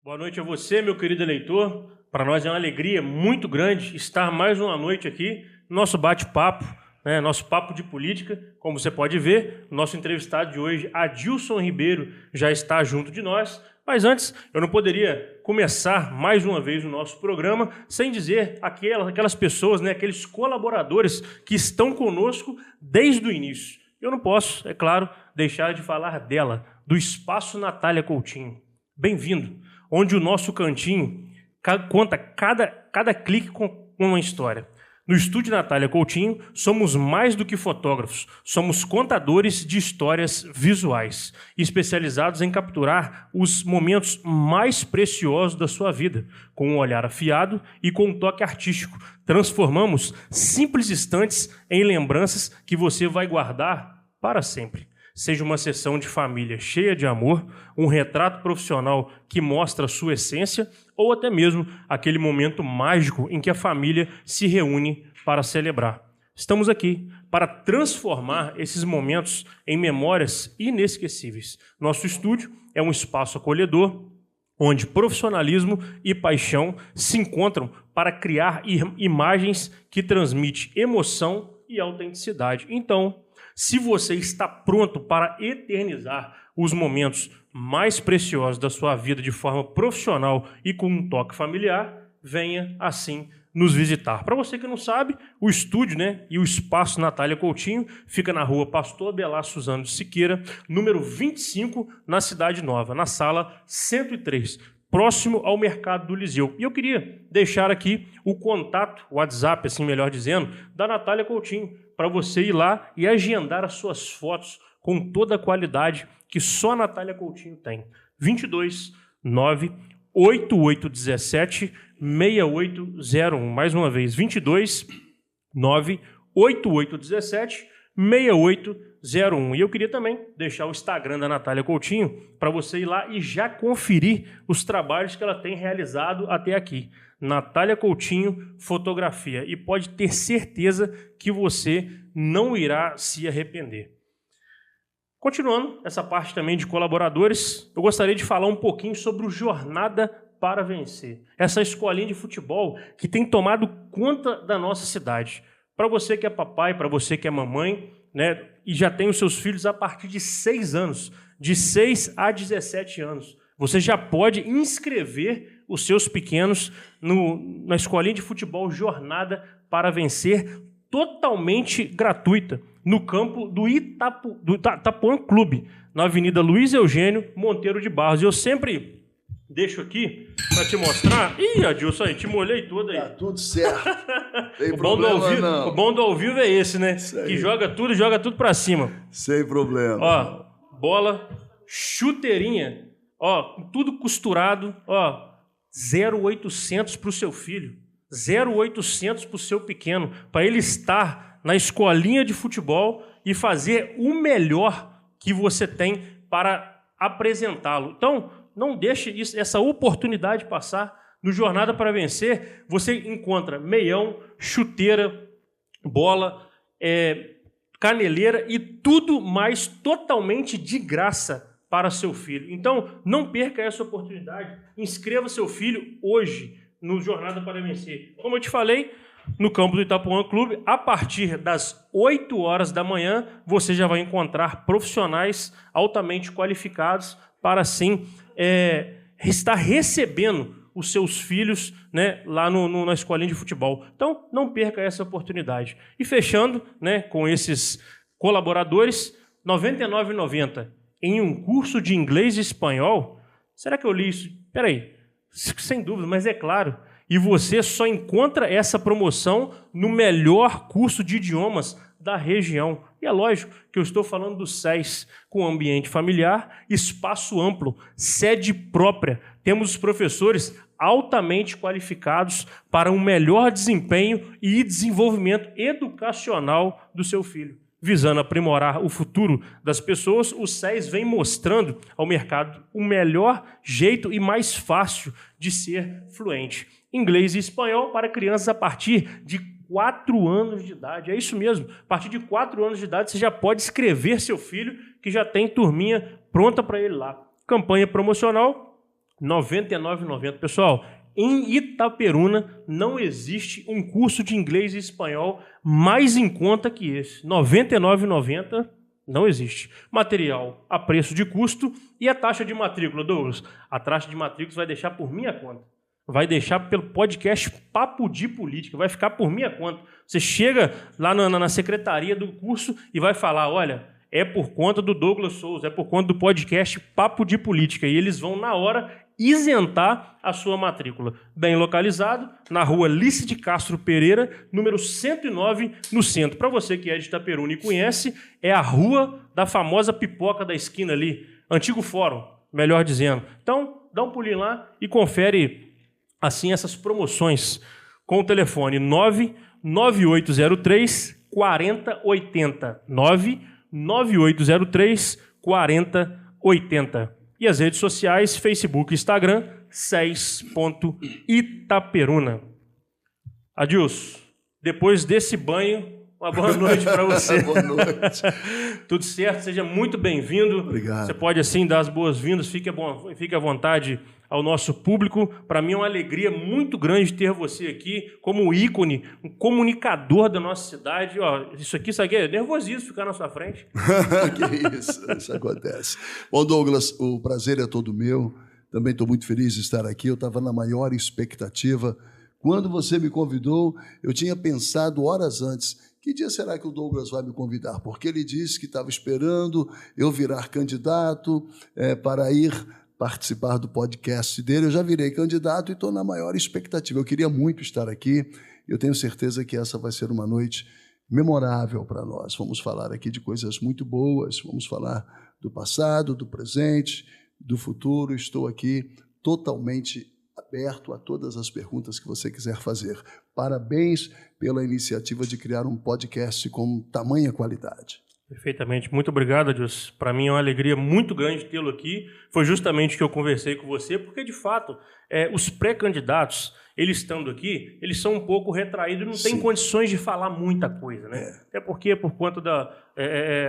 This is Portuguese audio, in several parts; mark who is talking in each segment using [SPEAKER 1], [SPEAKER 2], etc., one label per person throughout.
[SPEAKER 1] Boa noite a você, meu querido eleitor. Para nós é uma alegria muito grande estar mais uma noite aqui no nosso bate-papo, nosso papo de política. Como você pode ver, o nosso entrevistado de hoje, Adilson Ribeiro, já está junto de nós. Mas antes, eu não poderia começar mais uma vez o nosso programa sem dizer aquelas pessoas, aqueles colaboradores que estão conosco desde o início. Eu não posso, é claro, deixar de falar dela, do Espaço Natália Coutinho. Bem-vindo, onde o nosso cantinho conta cada clique com uma história. No Estúdio Natália Coutinho, somos mais do que fotógrafos, somos contadores de histórias visuais, especializados em capturar os momentos mais preciosos da sua vida, com um olhar afiado e com um toque artístico. Transformamos simples instantes em lembranças que você vai guardar para sempre. Seja uma sessão de família cheia de amor, um retrato profissional que mostra a sua essência, ou até mesmo aquele momento mágico em que a família se reúne para celebrar. Estamos aqui para transformar esses momentos em memórias inesquecíveis. Nosso estúdio é um espaço acolhedor, onde profissionalismo e paixão se encontram para criar imagens que transmitem emoção e autenticidade. Então, se você está pronto para eternizar os momentos mais preciosos da sua vida de forma profissional e com um toque familiar, venha assim nos visitar. Para você que não sabe, o estúdio e o Espaço Natália Coutinho fica na rua Pastor Abelar Suzano de Siqueira, número 25, na Cidade Nova, na sala 103, próximo ao Mercado do Liseu. E eu queria deixar aqui o contato, o WhatsApp, assim melhor dizendo, da Natália Coutinho, para você ir lá e agendar as suas fotos com toda a qualidade que só a Natália Coutinho tem. 22 9 8817 6801. Mais uma vez, 22 9 8817 6801. E eu queria também deixar o Instagram da Natália Coutinho para você ir lá e já conferir os trabalhos que ela tem realizado até aqui. Natália Coutinho Fotografia. E pode ter certeza que você não irá se arrepender. Continuando essa parte também de colaboradores, eu gostaria de falar um pouquinho sobre o Jornada para Vencer. Essa escolinha de futebol que tem tomado conta da nossa cidade. Para você que é papai, para você que é mamãe, e já tem os seus filhos a partir de 6 anos, de 6 a 17 anos, você já pode inscrever os seus pequenos na escolinha de futebol Jornada para Vencer, totalmente gratuita, no campo do Itapuã Clube, na Avenida Luiz Eugênio Monteiro de Barros. Eu sempre deixo aqui para te mostrar. Ih, Adilson, aí, te molhei todo aí.
[SPEAKER 2] Tá tudo certo.
[SPEAKER 1] O bom do ao vivo é esse, né? Que joga tudo para cima.
[SPEAKER 2] Sem problema.
[SPEAKER 1] Ó, bola, chuteirinha, tudo costurado, 0,800 para o seu filho, 0,800 para o seu pequeno, para ele estar na escolinha de futebol e fazer o melhor que você tem para apresentá-lo. Então, não deixe essa oportunidade passar. No Jornada para Vencer, você encontra meião, chuteira, bola, caneleira e tudo mais totalmente de graça para seu filho. Então, não perca essa oportunidade. Inscreva seu filho hoje no Jornada para Vencer. Como eu te falei, no campo do Itapuã Clube, a partir das 8 horas da manhã, você já vai encontrar profissionais altamente qualificados para, assim, estar recebendo os seus filhos lá na escolinha de futebol. Então, não perca essa oportunidade. E fechando com esses colaboradores, R$ 99,90 em um curso de inglês e espanhol. Será que eu li isso? Espera aí, sem dúvida, mas é claro. E você só encontra essa promoção no melhor curso de idiomas da região. E é lógico que eu estou falando do SES, com ambiente familiar, espaço amplo, sede própria. Temos os professores altamente qualificados para um melhor desempenho e desenvolvimento educacional do seu filho. Visando aprimorar o futuro das pessoas, o SES vem mostrando ao mercado o melhor jeito e mais fácil de ser fluente. Inglês e espanhol para crianças a partir de 4 anos de idade. É isso mesmo. A partir de 4 anos de idade, você já pode escrever seu filho, que já tem turminha pronta para ele lá. Campanha promocional R$ 99,90. Pessoal, em Itaperuna não existe um curso de inglês e espanhol mais em conta que esse. R$ 99,90 não existe. Material a preço de custo e a taxa de matrícula, Douglas. A taxa de matrícula vai deixar por minha conta. Vai deixar pelo podcast Papo de Política. Vai ficar por minha conta. Você chega lá na secretaria do curso e vai falar, olha, é por conta do Douglas Souza, é por conta do podcast Papo de Política. E eles vão, na hora, isentar a sua matrícula. Bem localizado, na rua Líce de Castro Pereira, número 109, no centro. Para você que é de Itaperuna e conhece, é a rua da famosa pipoca da esquina ali, antigo fórum, melhor dizendo. Então, dá um pulinho lá e confere, assim, essas promoções com o telefone 99803 4080. 99803 4080. E as redes sociais, Facebook e Instagram, SES.Itaperuna. Adilson, depois desse banho, uma boa noite para você.
[SPEAKER 2] Boa noite.
[SPEAKER 1] Tudo certo? Seja muito bem-vindo.
[SPEAKER 2] Obrigado.
[SPEAKER 1] Você pode, assim, dar as boas-vindas. Fique à vontade ao nosso público. Para mim é uma alegria muito grande ter você aqui como ícone, um comunicador da nossa cidade. Ó, isso aqui é nervosismo ficar na sua frente.
[SPEAKER 2] Que isso acontece. Bom, Douglas, o prazer é todo meu. Também estou muito feliz de estar aqui. Eu estava na maior expectativa. Quando você me convidou, eu tinha pensado horas antes, que dia será que o Douglas vai me convidar? Porque ele disse que estava esperando eu virar candidato para ir participar do podcast dele. Eu já virei candidato e estou na maior expectativa. Eu queria muito estar aqui. Eu tenho certeza que essa vai ser uma noite memorável para nós. Vamos falar aqui de coisas muito boas, vamos falar do passado, do presente, do futuro. Estou aqui totalmente aberto a todas as perguntas que você quiser fazer. Parabéns pela iniciativa de criar um podcast com tamanha qualidade.
[SPEAKER 1] Perfeitamente. Muito obrigado, Adilson. Para mim é uma alegria muito grande tê-lo aqui. Foi justamente o que eu conversei com você, porque, de fato, os pré-candidatos, eles estando aqui, eles são um pouco retraídos, não têm condições de falar muita coisa, né? Até porque, por conta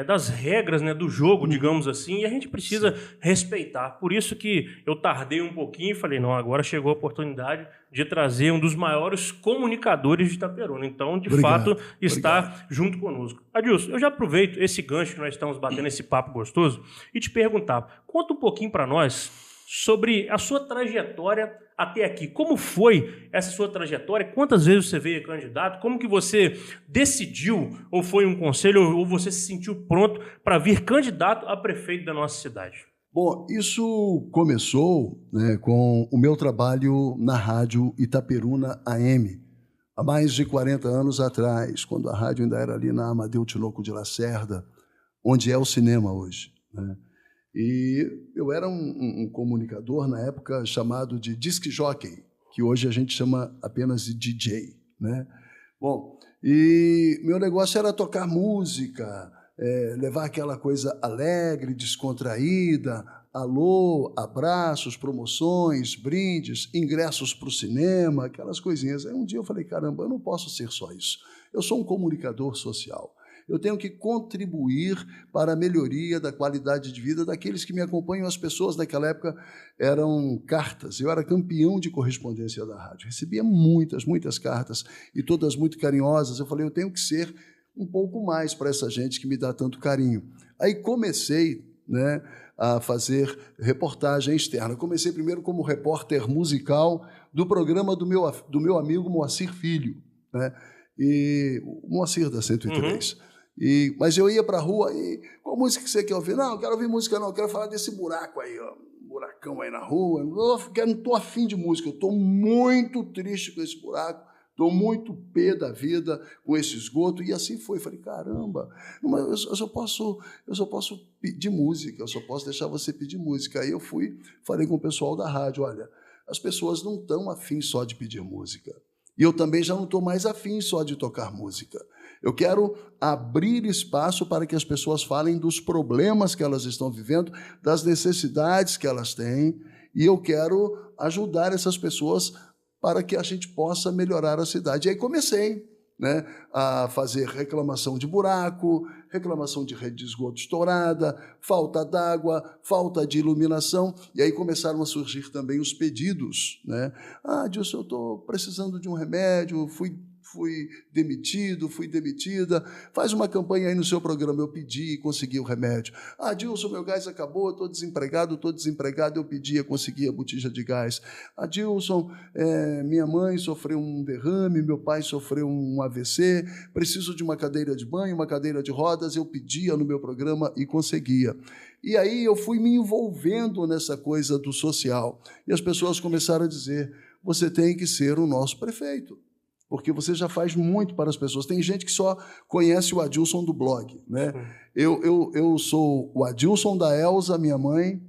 [SPEAKER 1] das regras, né, do jogo, digamos assim, e a gente precisa respeitar. Por isso que eu tardei um pouquinho e falei, não, agora chegou a oportunidade de trazer um dos maiores comunicadores de Itaperuna. Então, de fato, está junto conosco. Adilson, eu já aproveito esse gancho que nós estamos batendo, esse papo gostoso, e te perguntar, conta um pouquinho para nós sobre a sua trajetória até aqui. Como foi essa sua trajetória? Quantas vezes você veio candidato? Como que você decidiu, ou foi um conselho, ou você se sentiu pronto para vir candidato a prefeito da nossa cidade?
[SPEAKER 2] Bom, isso começou, né, com o meu trabalho na rádio Itaperuna AM, há mais de 40 anos atrás, quando a rádio ainda era ali na Amadeu Tinoco de Lacerda, onde é o cinema hoje, né? E eu era um comunicador, na época, chamado de disc jockey, que hoje a gente chama apenas de DJ, né? Bom, e meu negócio era tocar música, levar aquela coisa alegre, descontraída, alô, abraços, promoções, brindes, ingressos para o cinema, aquelas coisinhas. Aí um dia eu falei, caramba, eu não posso ser só isso. Eu sou um comunicador social. Eu tenho que contribuir para a melhoria da qualidade de vida daqueles que me acompanham. As pessoas naquela época eram cartas. Eu era campeão de correspondência da rádio. Recebia muitas cartas, e todas muito carinhosas. Eu falei, eu tenho que ser um pouco mais para essa gente que me dá tanto carinho. Aí comecei, né, a fazer reportagem externa. Comecei primeiro como repórter musical do programa do meu amigo Moacir Filho, né? E o Moacir da 103. Mas eu ia para a rua e qual música que você quer ouvir? Não, eu quero ouvir música não, eu quero falar desse buraco aí, ó, buracão aí na rua. Não estou afim de música, eu estou muito triste com esse buraco, estou muito pé da vida com esse esgoto. E assim foi. Falei, caramba, eu só posso pedir música, eu só posso deixar você pedir música. Aí eu falei com o pessoal da rádio, olha, as pessoas não estão afim só de pedir música. E eu também já não estou mais afim só de tocar música. Eu quero abrir espaço para que as pessoas falem dos problemas que elas estão vivendo, das necessidades que elas têm, e eu quero ajudar essas pessoas para que a gente possa melhorar a cidade. E aí comecei né, a fazer reclamação de buraco, reclamação de rede de esgoto estourada, falta d'água, falta de iluminação, e aí começaram a surgir também os pedidos, né? Dilson, eu estou precisando de um remédio, fui demitido, fui demitida, faz uma campanha aí no seu programa, eu pedi e consegui o remédio. Dilson, meu gás acabou, estou desempregado, eu pedi e consegui a botija de gás. Dilson, minha mãe sofreu um derrame, meu pai sofreu um AVC, preciso de uma cadeira de banho, uma cadeira de rodas, eu pedia no meu programa e conseguia. E aí eu fui me envolvendo nessa coisa do social, e as pessoas começaram a dizer, você tem que ser o nosso prefeito, porque você já faz muito para as pessoas. Tem gente que só conhece o Adilson do blog, né? Eu sou o Adilson da Elza, minha mãe,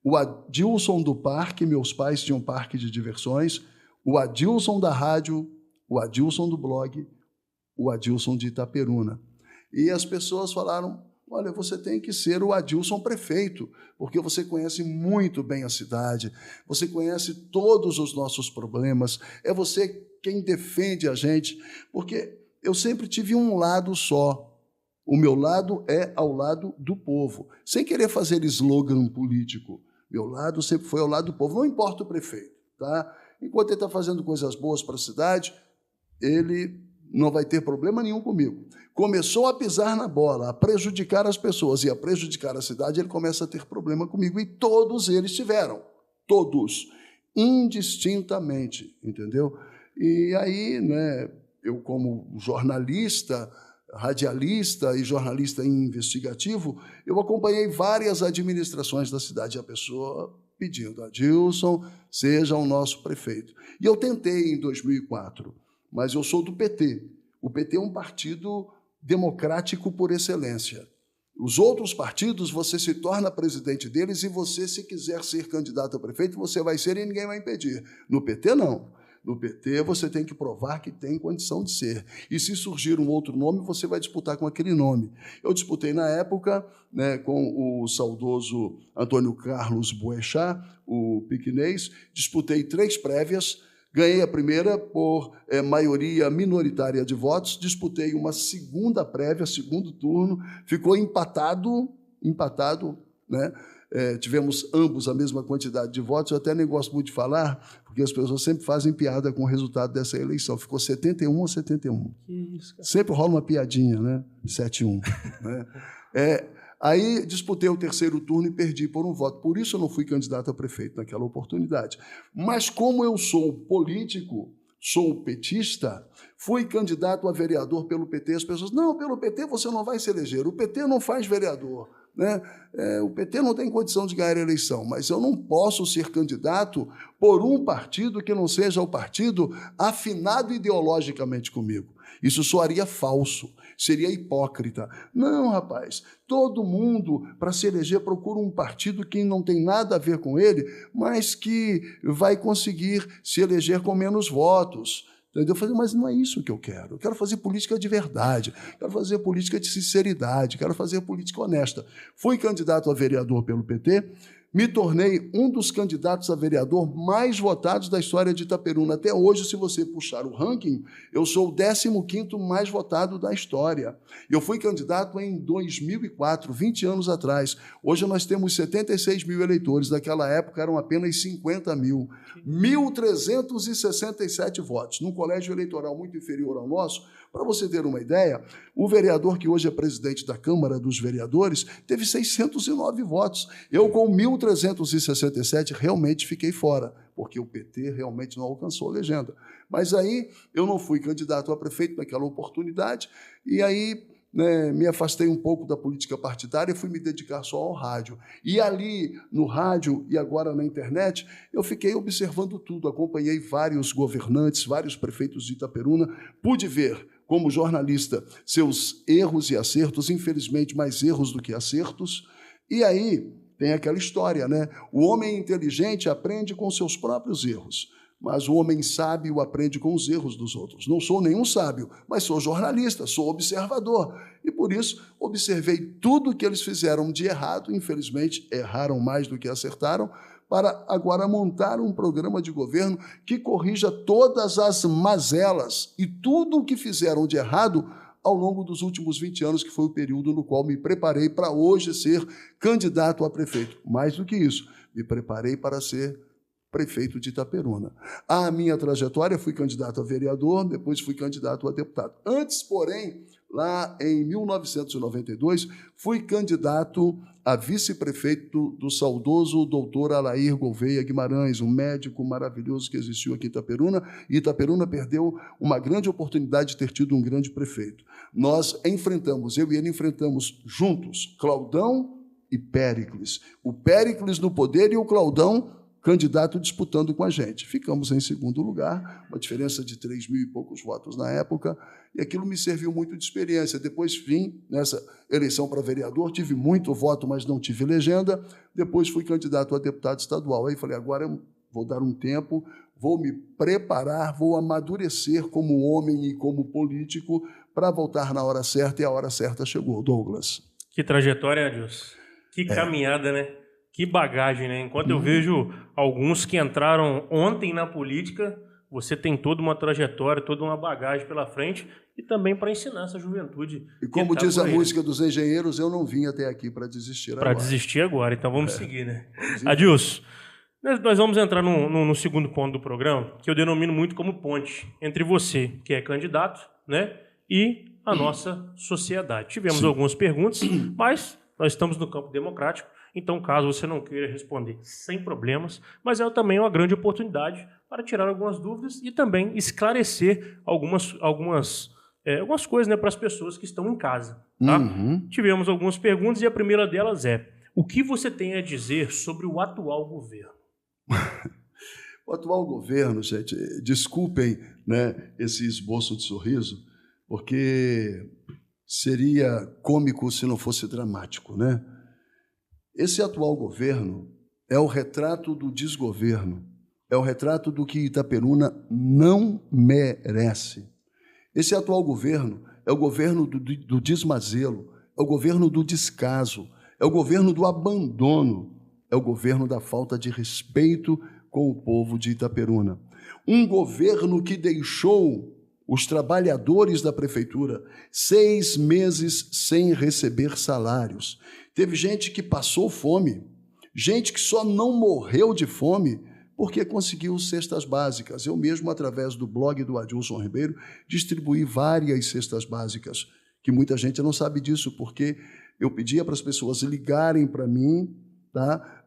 [SPEAKER 2] o Adilson do parque, meus pais tinham parque de diversões, o Adilson da rádio, o Adilson do blog, o Adilson de Itaperuna. E as pessoas falaram, olha, você tem que ser o Adilson prefeito, porque você conhece muito bem a cidade, você conhece todos os nossos problemas, é você quem defende a gente, porque eu sempre tive um lado só. O meu lado é ao lado do povo, sem querer fazer slogan político. Meu lado sempre foi ao lado do povo, não importa o prefeito, tá? Enquanto ele está fazendo coisas boas para a cidade, ele não vai ter problema nenhum comigo. Começou a pisar na bola, a prejudicar as pessoas e a prejudicar a cidade, ele começa a ter problema comigo, e todos eles tiveram, todos, indistintamente, entendeu? E aí, né, eu como jornalista, radialista e jornalista investigativo, eu acompanhei várias administrações da cidade, a pessoa pedindo, Adilson, seja o nosso prefeito. E eu tentei em 2004, mas eu sou do PT. O PT é um partido democrático por excelência. Os outros partidos, você se torna presidente deles e você, se quiser ser candidato a prefeito, você vai ser e ninguém vai impedir. No PT, não. No PT, você tem que provar que tem condição de ser. E se surgir um outro nome, você vai disputar com aquele nome. Eu disputei, na época, né, com o saudoso Antônio Carlos Boechat, o piquinês, disputei 3 prévias, ganhei a primeira por maioria minoritária de votos, disputei uma segunda prévia, segundo turno, ficou empatado, né? Tivemos ambos a mesma quantidade de votos, eu até nem gosto muito de falar, porque as pessoas sempre fazem piada com o resultado dessa eleição. Ficou 71 a 71.
[SPEAKER 1] Que isso, cara.
[SPEAKER 2] Sempre rola uma piadinha, né? 7-1. Né? Aí disputei o terceiro turno e perdi por um voto. Por isso eu não fui candidato a prefeito naquela oportunidade. Mas como eu sou político, sou petista, fui candidato a vereador pelo PT. As pessoas, não, pelo PT você não vai se eleger, o PT não faz vereador. Né? O PT não tem condição de ganhar a eleição, mas eu não posso ser candidato por um partido que não seja o partido afinado ideologicamente comigo. Isso soaria falso, seria hipócrita. Não, rapaz, todo mundo, para se eleger, procura um partido que não tem nada a ver com ele, mas que vai conseguir se eleger com menos votos. Eu falei, mas não é isso que eu quero fazer política de verdade, quero fazer política de sinceridade, quero fazer política honesta. Fui candidato a vereador pelo PT, me tornei um dos candidatos a vereador mais votados da história de Itaperuna. Até hoje, se você puxar o ranking, eu sou o 15º mais votado da história. Eu fui candidato em 2004, 20 anos atrás. Hoje nós temos 76 mil eleitores, naquela época eram apenas 50 mil. 1.367 votos, num colégio eleitoral muito inferior ao nosso. Para você ter uma ideia, o vereador que hoje é presidente da Câmara dos Vereadores teve 609 votos. Eu, com 1.367, realmente fiquei fora, porque o PT realmente não alcançou a legenda. Mas aí eu não fui candidato a prefeito naquela oportunidade, e aí, né, me afastei um pouco da política partidária e fui me dedicar só ao rádio. E ali, no rádio e agora na internet, eu fiquei observando tudo, acompanhei vários governantes, vários prefeitos de Itaperuna, pude ver, como jornalista, seus erros e acertos, infelizmente mais erros do que acertos, e aí tem aquela história, né? O homem inteligente aprende com seus próprios erros, mas o homem sábio aprende com os erros dos outros. Não sou nenhum sábio, mas sou jornalista, sou observador, e por isso observei tudo que eles fizeram de errado, infelizmente erraram mais do que acertaram, para agora montar um programa de governo que corrija todas as mazelas e tudo o que fizeram de errado ao longo dos últimos 20 anos, que foi o período no qual me preparei para hoje ser candidato a prefeito. Mais do que isso, me preparei para ser prefeito de Itaperuna. A minha trajetória, fui candidato a vereador, depois fui candidato a deputado. Antes, porém, lá em 1992, fui candidato a vice-prefeito do saudoso doutor Alair Gouveia Guimarães, um médico maravilhoso que existiu aqui em Itaperuna, e Itaperuna perdeu uma grande oportunidade de ter tido um grande prefeito. Nós enfrentamos, eu e ele enfrentamos juntos, Claudão e Péricles. O Péricles no poder e o Claudão candidato disputando com a gente. Ficamos em segundo lugar, uma diferença de 3 mil e poucos votos na época, e aquilo me serviu muito de experiência. Depois vim nessa eleição para vereador, tive muito voto, mas não tive legenda. Depois fui candidato a deputado estadual. Aí falei, agora eu vou dar um tempo, vou me preparar, vou amadurecer como homem e como político para voltar na hora certa, e a hora certa chegou. Douglas.
[SPEAKER 1] Que trajetória, Adilson. Que caminhada, né? Que bagagem, né? Enquanto eu vejo alguns que entraram ontem na política, você tem toda uma trajetória, toda uma bagagem pela frente e também para ensinar essa juventude.
[SPEAKER 2] E como diz a música dos engenheiros, eu não vim até aqui para desistir agora.
[SPEAKER 1] Para desistir agora, então vamos seguir, né? Adilson, nós vamos entrar no segundo ponto do programa, que eu denomino muito como ponte entre você, que é candidato, né, e a nossa sociedade. Tivemos algumas perguntas, mas nós estamos no campo democrático. Então, caso você não queira responder, sem problemas, mas é também uma grande oportunidade para tirar algumas dúvidas e também esclarecer algumas coisas, né, para as pessoas que estão em casa. Tá? Tivemos algumas perguntas e a primeira delas é: o que você tem a dizer sobre o atual governo?
[SPEAKER 2] O atual governo, gente, desculpem, né, esse esboço de sorriso, porque seria cômico se não fosse dramático, né? Esse atual governo é o retrato do desgoverno, é o retrato do que Itaperuna não merece. Esse atual governo é o governo do desmazelo, é o governo do descaso, é o governo do abandono, é o governo da falta de respeito com o povo de Itaperuna. Um governo que deixou os trabalhadores da prefeitura 6 meses sem receber salários. Teve gente que passou fome, gente que só não morreu de fome porque conseguiu cestas básicas. Eu mesmo, através do blog do Adilson Ribeiro, distribuí várias cestas básicas, que muita gente não sabe disso, porque eu pedia para as pessoas ligarem para mim, tá?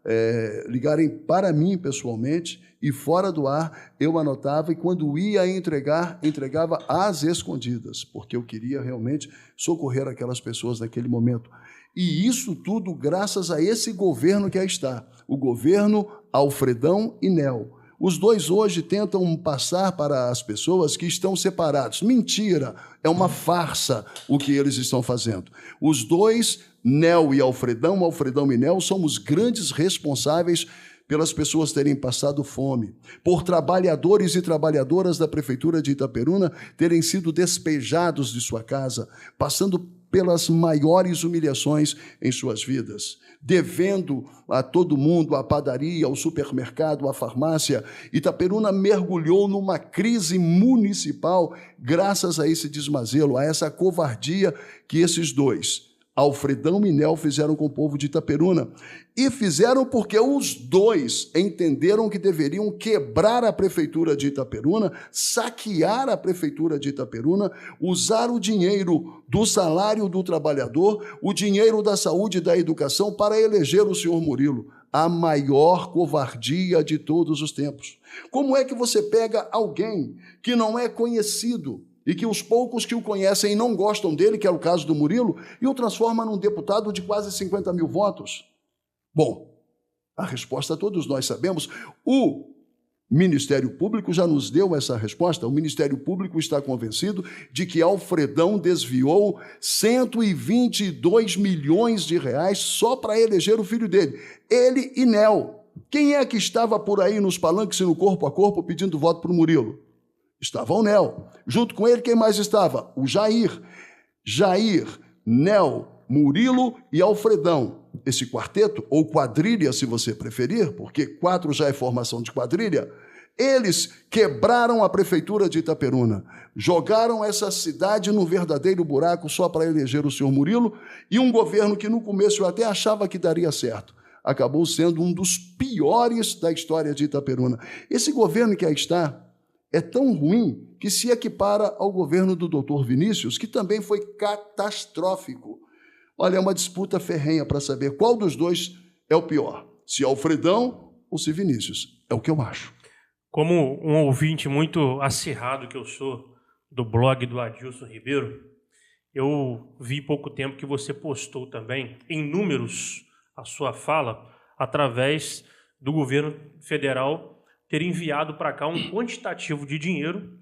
[SPEAKER 2] Ligarem para mim pessoalmente, e fora do ar eu anotava, e quando ia entregar, entregava às escondidas, porque eu queria realmente socorrer aquelas pessoas naquele momento. E isso tudo graças a esse governo que aí está, o governo Alfredão e Nel. Os dois hoje tentam passar para as pessoas que estão separados. Mentira, é uma farsa o que eles estão fazendo. Os dois, Nel e Alfredão e Nel, somos grandes responsáveis pelas pessoas terem passado fome, por trabalhadores e trabalhadoras da Prefeitura de Itaperuna terem sido despejados de sua casa, passando pelas maiores humilhações em suas vidas, devendo a todo mundo, a padaria, ao supermercado, à farmácia. Itaperuna mergulhou numa crise municipal graças a esse desmazelo, a essa covardia que esses dois, Alfredão e Nel, fizeram com o povo de Itaperuna. E fizeram porque os dois entenderam que deveriam quebrar a Prefeitura de Itaperuna, saquear a Prefeitura de Itaperuna, usar o dinheiro do salário do trabalhador, o dinheiro da saúde e da educação para eleger o senhor Murilo. A maior covardia de todos os tempos. Como é que você pega alguém que não é conhecido e que os poucos que o conhecem não gostam dele, que é o caso do Murilo, e o transforma num deputado de quase 50 mil votos? Bom, a resposta todos nós sabemos. O Ministério Público já nos deu essa resposta. O Ministério Público está convencido de que Alfredão desviou 122 milhões de reais só para eleger o filho dele, ele e Nel. Quem é que estava por aí nos palanques e no corpo a corpo pedindo voto para o Murilo? Estava o Nel. Junto com ele, quem mais estava? O Jair. Jair, Nel, Murilo e Alfredão. esse quarteto, ou quadrilha, se você preferir, porque 4 já é formação de quadrilha, eles quebraram a prefeitura de Itaperuna, jogaram essa cidade num verdadeiro buraco só para eleger o senhor Murilo, e um governo que no começo eu até achava que daria certo, acabou sendo um dos piores da história de Itaperuna. Esse governo que aí está é tão ruim que se equipara ao governo do doutor Vinícius, que também foi catastrófico. Olha, é uma disputa ferrenha para saber qual dos dois é o pior, se Alfredão ou se Vinícius. É o que eu acho.
[SPEAKER 1] Como um ouvinte muito acirrado que eu sou do blog do Adilson Ribeiro, eu vi pouco tempo que você postou também, em números, a sua fala, através do governo federal ter enviado para cá um quantitativo de dinheiro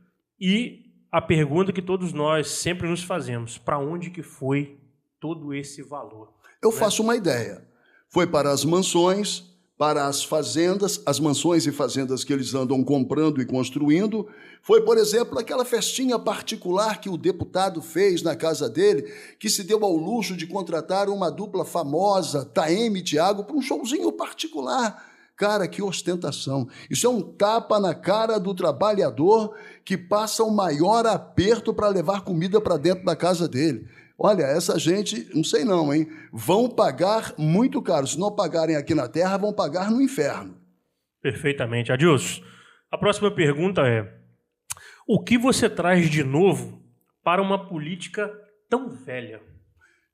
[SPEAKER 1] e a pergunta que todos nós sempre nos fazemos, para onde que foi todo esse valor?
[SPEAKER 2] Eu faço uma ideia. Foi para as mansões, para as fazendas, as mansões e fazendas que eles andam comprando e construindo. Foi, por exemplo, aquela festinha particular que o deputado fez na casa dele, que se deu ao luxo de contratar uma dupla famosa, Taeme e Thiago, para um showzinho particular. Cara, que ostentação. Isso é um tapa na cara do trabalhador que passa o maior aperto para levar comida para dentro da casa dele. Olha, essa gente, não sei não, hein? Vão pagar muito caro. Se não pagarem aqui na Terra, vão pagar no inferno.
[SPEAKER 1] Perfeitamente. Adilson, a próxima pergunta é: o que você traz de novo para uma política tão velha?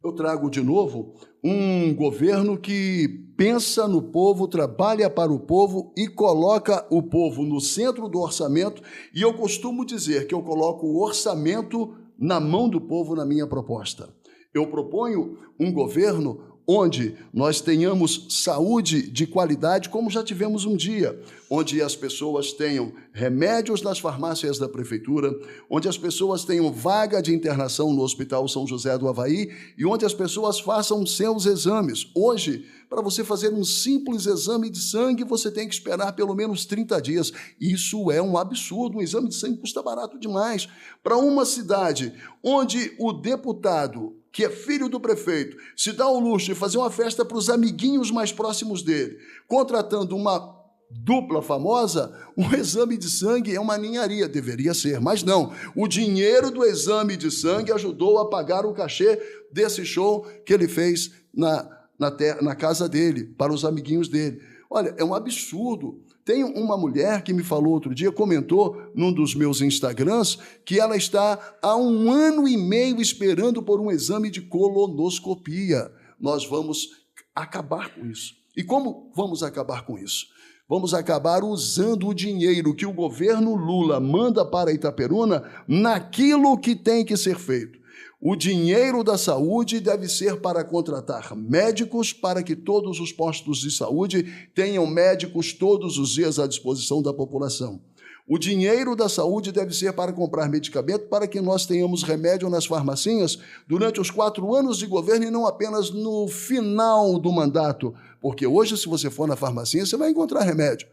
[SPEAKER 2] Eu trago de novo um governo que pensa no povo, trabalha para o povo e coloca o povo no centro do orçamento. E eu costumo dizer que eu coloco o orçamento na mão do povo na minha proposta. Eu proponho um governo onde nós tenhamos saúde de qualidade, como já tivemos um dia, onde as pessoas tenham remédios nas farmácias da prefeitura, onde as pessoas tenham vaga de internação no Hospital São José do Avaí e onde as pessoas façam seus exames. Hoje, para você fazer um simples exame de sangue, você tem que esperar pelo menos 30 dias. Isso é um absurdo, um exame de sangue custa barato demais. Para uma cidade onde o deputado, que é filho do prefeito, se dá o luxo de fazer uma festa para os amiguinhos mais próximos dele, contratando uma dupla famosa, um exame de sangue é uma ninharia, deveria ser, mas não. O dinheiro do exame de sangue ajudou a pagar o cachê desse show que ele fez na casa dele, para os amiguinhos dele. Olha, é um absurdo. Tem uma mulher que me falou outro dia, comentou num dos meus Instagrams, que ela está há 1 ano e meio esperando por um exame de colonoscopia. Nós vamos acabar com isso. E como vamos acabar com isso? Vamos acabar usando o dinheiro que o governo Lula manda para Itaperuna naquilo que tem que ser feito. O dinheiro da saúde deve ser para contratar médicos, para que todos os postos de saúde tenham médicos todos os dias à disposição da população. O dinheiro da saúde deve ser para comprar medicamento, para que nós tenhamos remédio nas farmacinhas durante os 4 anos de governo e não apenas no final do mandato. Porque hoje, se você for na farmacinha, você vai encontrar remédio.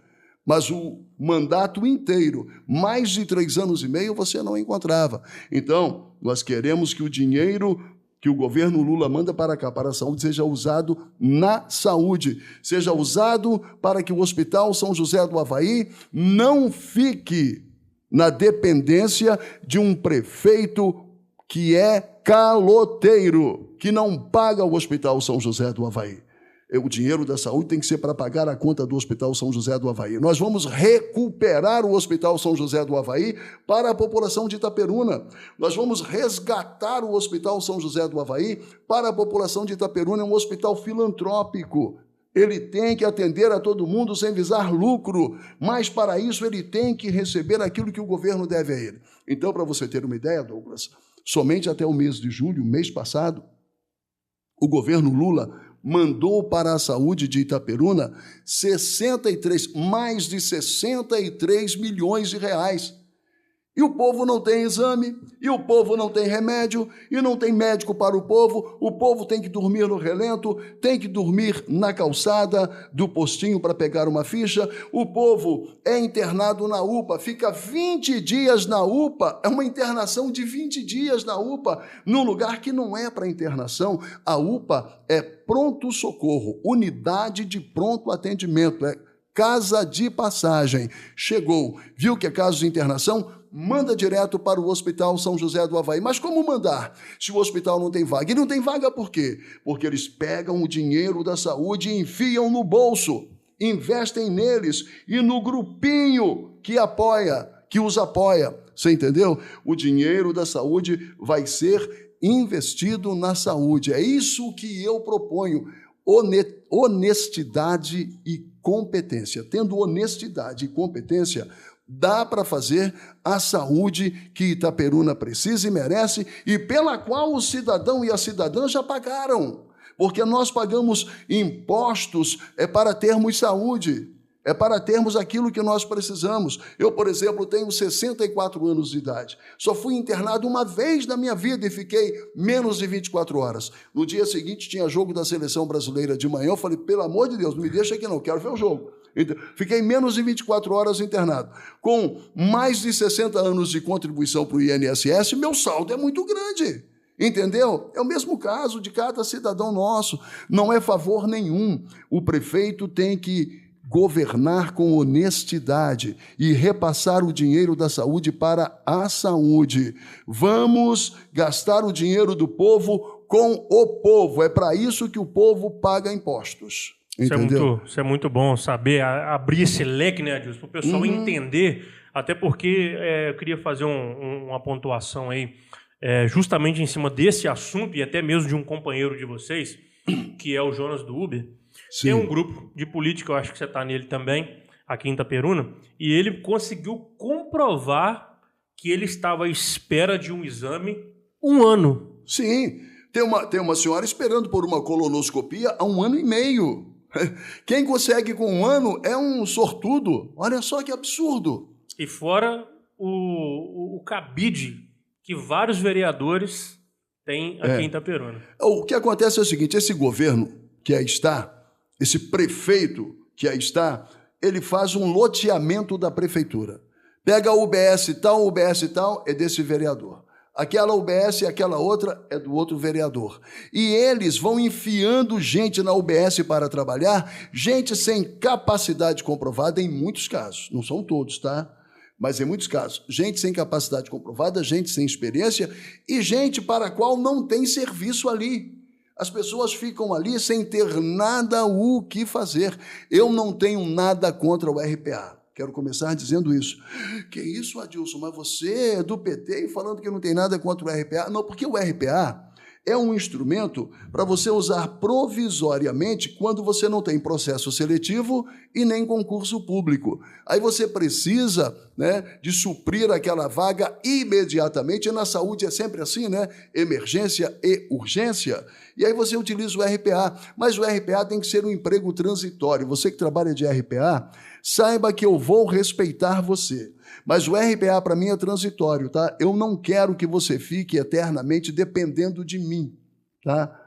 [SPEAKER 2] Mas o mandato inteiro, mais de 3 anos e meio, você não encontrava. Então, nós queremos que o dinheiro que o governo Lula manda para cá, para a saúde, seja usado na saúde, seja usado para que o Hospital São José do Avaí não fique na dependência de um prefeito que é caloteiro, que não paga o Hospital São José do Avaí. O dinheiro da saúde tem que ser para pagar a conta do Hospital São José do Avaí. Nós vamos recuperar o Hospital São José do Avaí para a população de Itaperuna. Nós vamos resgatar o Hospital São José do Avaí para a população de Itaperuna. É um hospital filantrópico. Ele tem que atender a todo mundo sem visar lucro, mas para isso ele tem que receber aquilo que o governo deve a ele. Então, para você ter uma ideia, Douglas, somente até o mês de julho, mês passado, o governo Lula mandou para a saúde de Itaperuna mais de 63 milhões de reais. E o povo não tem exame, e o povo não tem remédio, e não tem médico para o povo tem que dormir no relento, tem que dormir na calçada do postinho para pegar uma ficha, o povo é internado na UPA, fica 20 dias na UPA, é uma internação de 20 dias na UPA, num lugar que não é para internação. A UPA é pronto-socorro, unidade de pronto atendimento, é casa de passagem. Chegou, viu que é caso de internação, manda direto para o Hospital São José do Havaí. Mas como mandar se o hospital não tem vaga? E não tem vaga por quê? Porque eles pegam o dinheiro da saúde e enfiam no bolso, investem neles e no grupinho que apoia, que os apoia. Você entendeu? O dinheiro da saúde vai ser investido na saúde. É isso que eu proponho. Honestidade e competência. Tendo honestidade e competência, dá para fazer a saúde que Itaperuna precisa e merece e pela qual o cidadão e a cidadã já pagaram. Porque nós pagamos impostos para termos saúde, é para termos aquilo que nós precisamos. Eu, por exemplo, tenho 64 anos de idade. Só fui internado uma vez na minha vida e fiquei menos de 24 horas. No dia seguinte tinha jogo da Seleção Brasileira de manhã. Eu falei, pelo amor de Deus, não me deixa aqui não, quero ver o jogo. Então, fiquei menos de 24 horas internado. Com mais de 60 anos de contribuição para o INSS, meu saldo é muito grande. Entendeu? É o mesmo caso de cada cidadão nosso. Não é favor nenhum. O prefeito tem que governar com honestidade e repassar o dinheiro da saúde para a saúde. Vamos gastar o dinheiro do povo com o povo. É para isso que o povo paga impostos. Entendeu?
[SPEAKER 1] Isso é muito bom saber abrir esse leque, né, Adilson, para o pessoal entender, até porque eu queria fazer uma pontuação aí, justamente em cima desse assunto e até mesmo de um companheiro de vocês, que é o Jonas do Uber. Sim. Tem um grupo de política, eu acho que você está nele também, aqui em Itaperuna, e ele conseguiu comprovar que ele estava à espera de um exame 1 ano.
[SPEAKER 2] Sim, tem uma senhora esperando por uma colonoscopia há 1 ano e meio. Quem consegue com 1 ano é um sortudo. Olha só que absurdo.
[SPEAKER 1] E fora o cabide que vários vereadores têm aqui em Itaperuna.
[SPEAKER 2] O que acontece é o seguinte, esse governo que aí está, esse prefeito que aí está, ele faz um loteamento da prefeitura. Pega a UBS e tal, é desse vereador. Aquela UBS e aquela outra é do outro vereador. E eles vão enfiando gente na UBS para trabalhar, gente sem capacidade comprovada em muitos casos. Não são todos, tá? Mas em muitos casos. Gente sem capacidade comprovada, gente sem experiência e gente para a qual não tem serviço ali. As pessoas ficam ali sem ter nada o que fazer. Eu não tenho nada contra o RPA. Quero começar dizendo isso. Que isso, Adilson? Mas você é do PT e falando que não tem nada contra o RPA? Não, porque o RPA é um instrumento para você usar provisoriamente quando você não tem processo seletivo e nem concurso público. Aí você precisa, né, de suprir aquela vaga imediatamente, e na saúde é sempre assim, né? Emergência e urgência. E aí você utiliza o RPA, mas o RPA tem que ser um emprego transitório. Você que trabalha de RPA, saiba que eu vou respeitar você. Mas o RPA para mim é transitório, tá? Eu não quero que você fique eternamente dependendo de mim, tá?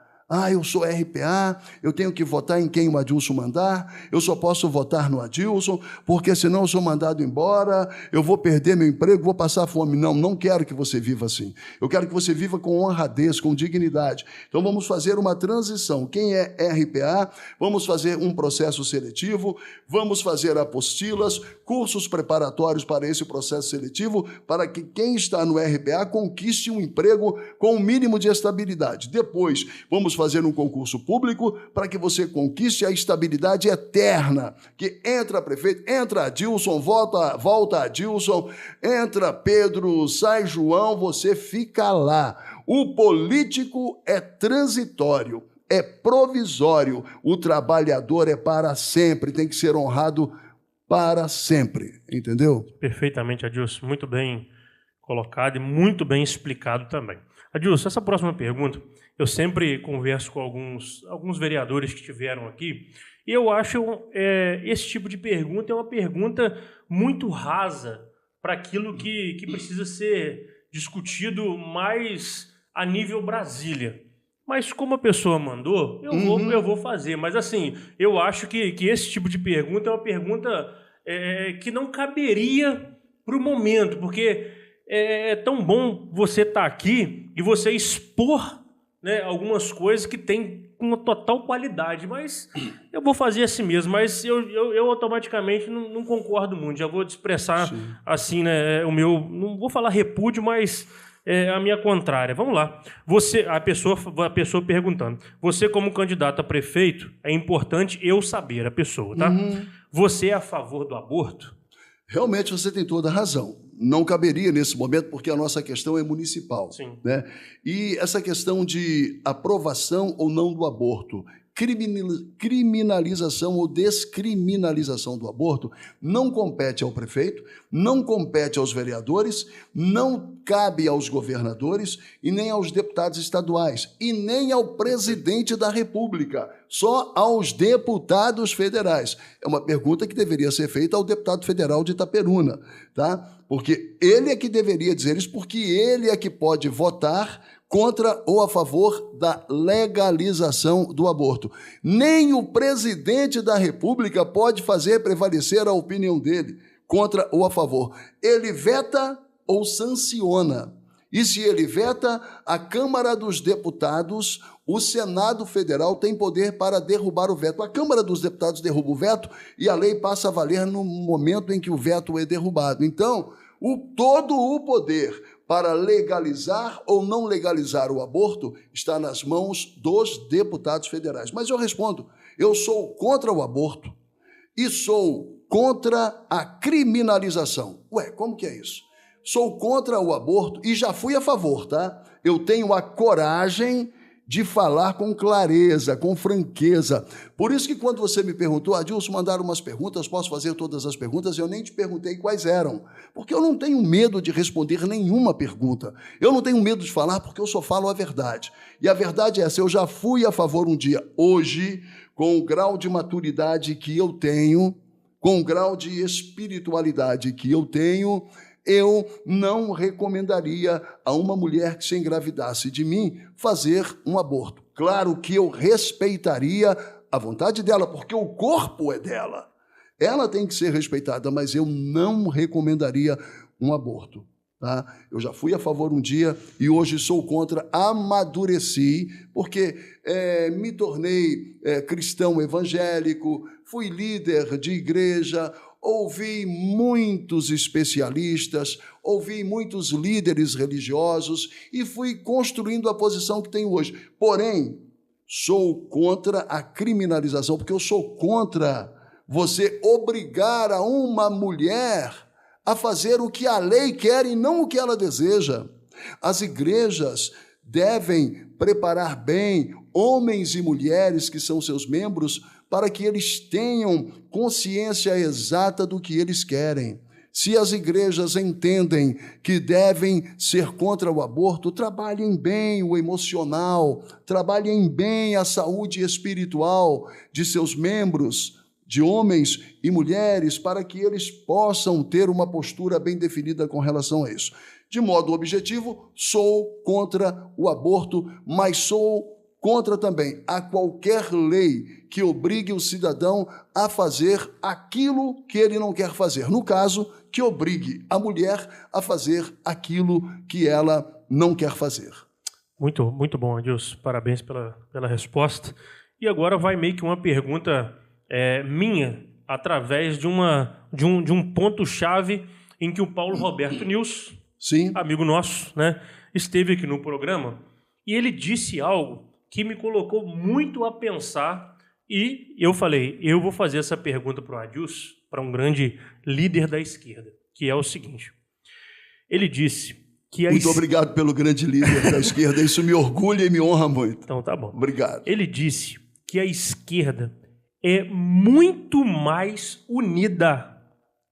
[SPEAKER 2] Eu sou RPA, eu tenho que votar em quem o Adilson mandar, eu só posso votar no Adilson, porque senão eu sou mandado embora, eu vou perder meu emprego, vou passar fome. Não quero que você viva assim. Eu quero que você viva com honradez, com dignidade. Então vamos fazer uma transição. Quem é RPA, vamos fazer um processo seletivo, vamos fazer apostilas, cursos preparatórios para esse processo seletivo, para que quem está no RPA conquiste um emprego com um mínimo de estabilidade. Depois, vamos fazer um concurso público para que você conquiste a estabilidade eterna, que entra prefeito, entra Adilson, volta Adilson, entra Pedro, sai João, você fica lá. O político é transitório, é provisório, o trabalhador é para sempre, tem que ser honrado para sempre, entendeu?
[SPEAKER 1] Perfeitamente, Adilson, muito bem colocado e muito bem explicado também. Adilson, essa próxima pergunta, eu sempre converso com alguns vereadores que estiveram aqui, e eu acho esse tipo de pergunta é uma pergunta muito rasa para aquilo que precisa ser discutido mais a nível Brasília. Mas como a pessoa mandou, eu vou fazer. Mas assim, eu acho que esse tipo de pergunta é uma pergunta que não caberia para o momento, porque é tão bom você estar aqui e você expor, né, algumas coisas que tem uma total qualidade, mas eu vou fazer assim mesmo, mas eu automaticamente não concordo muito, já vou expressar assim, né, o meu, não vou falar repúdio, mas a minha contrária. Vamos lá. A pessoa perguntando, você como candidato a prefeito, é importante eu saber, a pessoa, tá? Você é a favor do aborto?
[SPEAKER 2] Realmente você tem toda a razão. Não caberia nesse momento, porque a nossa questão é municipal.
[SPEAKER 1] Sim.
[SPEAKER 2] Né? E essa questão de aprovação ou não do aborto, criminalização ou descriminalização do aborto, não compete ao prefeito, não compete aos vereadores, não cabe aos governadores e nem aos deputados estaduais e nem ao presidente da República, só aos deputados federais. É uma pergunta que deveria ser feita ao deputado federal de Itaperuna, tá? Porque ele é que deveria dizer isso, porque ele é que pode votar contra ou a favor da legalização do aborto. Nem o presidente da República pode fazer prevalecer a opinião dele contra ou a favor. Ele veta ou sanciona. E se ele veta, a Câmara dos Deputados, o Senado Federal tem poder para derrubar o veto. A Câmara dos Deputados derruba o veto e a lei passa a valer no momento em que o veto é derrubado. Então, todo o poder para legalizar ou não legalizar o aborto está nas mãos dos deputados federais. Mas eu respondo, eu sou contra o aborto e sou contra a criminalização. Ué, como que é isso? Sou contra o aborto e já fui a favor, tá? Eu tenho a coragem de falar com clareza, com franqueza. Por isso que quando você me perguntou, Adilson, mandaram umas perguntas, posso fazer todas as perguntas? Eu nem te perguntei quais eram, porque eu não tenho medo de responder nenhuma pergunta. Eu não tenho medo de falar porque eu só falo a verdade. E a verdade é essa, eu já fui a favor um dia. Hoje, com o grau de maturidade que eu tenho, com o grau de espiritualidade que eu tenho, eu não recomendaria a uma mulher que se engravidasse de mim fazer um aborto. Claro que eu respeitaria a vontade dela, porque o corpo é dela. Ela tem que ser respeitada, mas eu não recomendaria um aborto. Tá? Eu já fui a favor um dia e hoje sou contra, amadureci, porque me tornei cristão evangélico, fui líder de igreja, ouvi muitos especialistas, ouvi muitos líderes religiosos e fui construindo a posição que tenho hoje. Porém, sou contra a criminalização, porque eu sou contra você obrigar a uma mulher a fazer o que a lei quer e não o que ela deseja. As igrejas devem preparar bem homens e mulheres que são seus membros para que eles tenham consciência exata do que eles querem. Se as igrejas entendem que devem ser contra o aborto, trabalhem bem o emocional, trabalhem bem a saúde espiritual de seus membros, de homens e mulheres, para que eles possam ter uma postura bem definida com relação a isso. De modo objetivo, sou contra o aborto, mas sou contra também a qualquer lei que obrigue o cidadão a fazer aquilo que ele não quer fazer. No caso, que obrigue a mulher a fazer aquilo que ela não quer fazer.
[SPEAKER 1] Muito, muito bom, Adilson. Parabéns pela resposta. E agora vai meio que uma pergunta minha, através de um ponto-chave em que o Paulo Roberto Nilson,
[SPEAKER 2] sim,
[SPEAKER 1] amigo nosso, né, esteve aqui no programa e ele disse algo que me colocou muito a pensar e eu falei, eu vou fazer essa pergunta para o Adilson, para um grande líder da esquerda, que é o seguinte. Ele disse que
[SPEAKER 2] muito obrigado pelo grande líder da esquerda, isso me orgulha e me honra muito.
[SPEAKER 1] Então tá bom.
[SPEAKER 2] Obrigado.
[SPEAKER 1] Ele disse que a esquerda é muito mais unida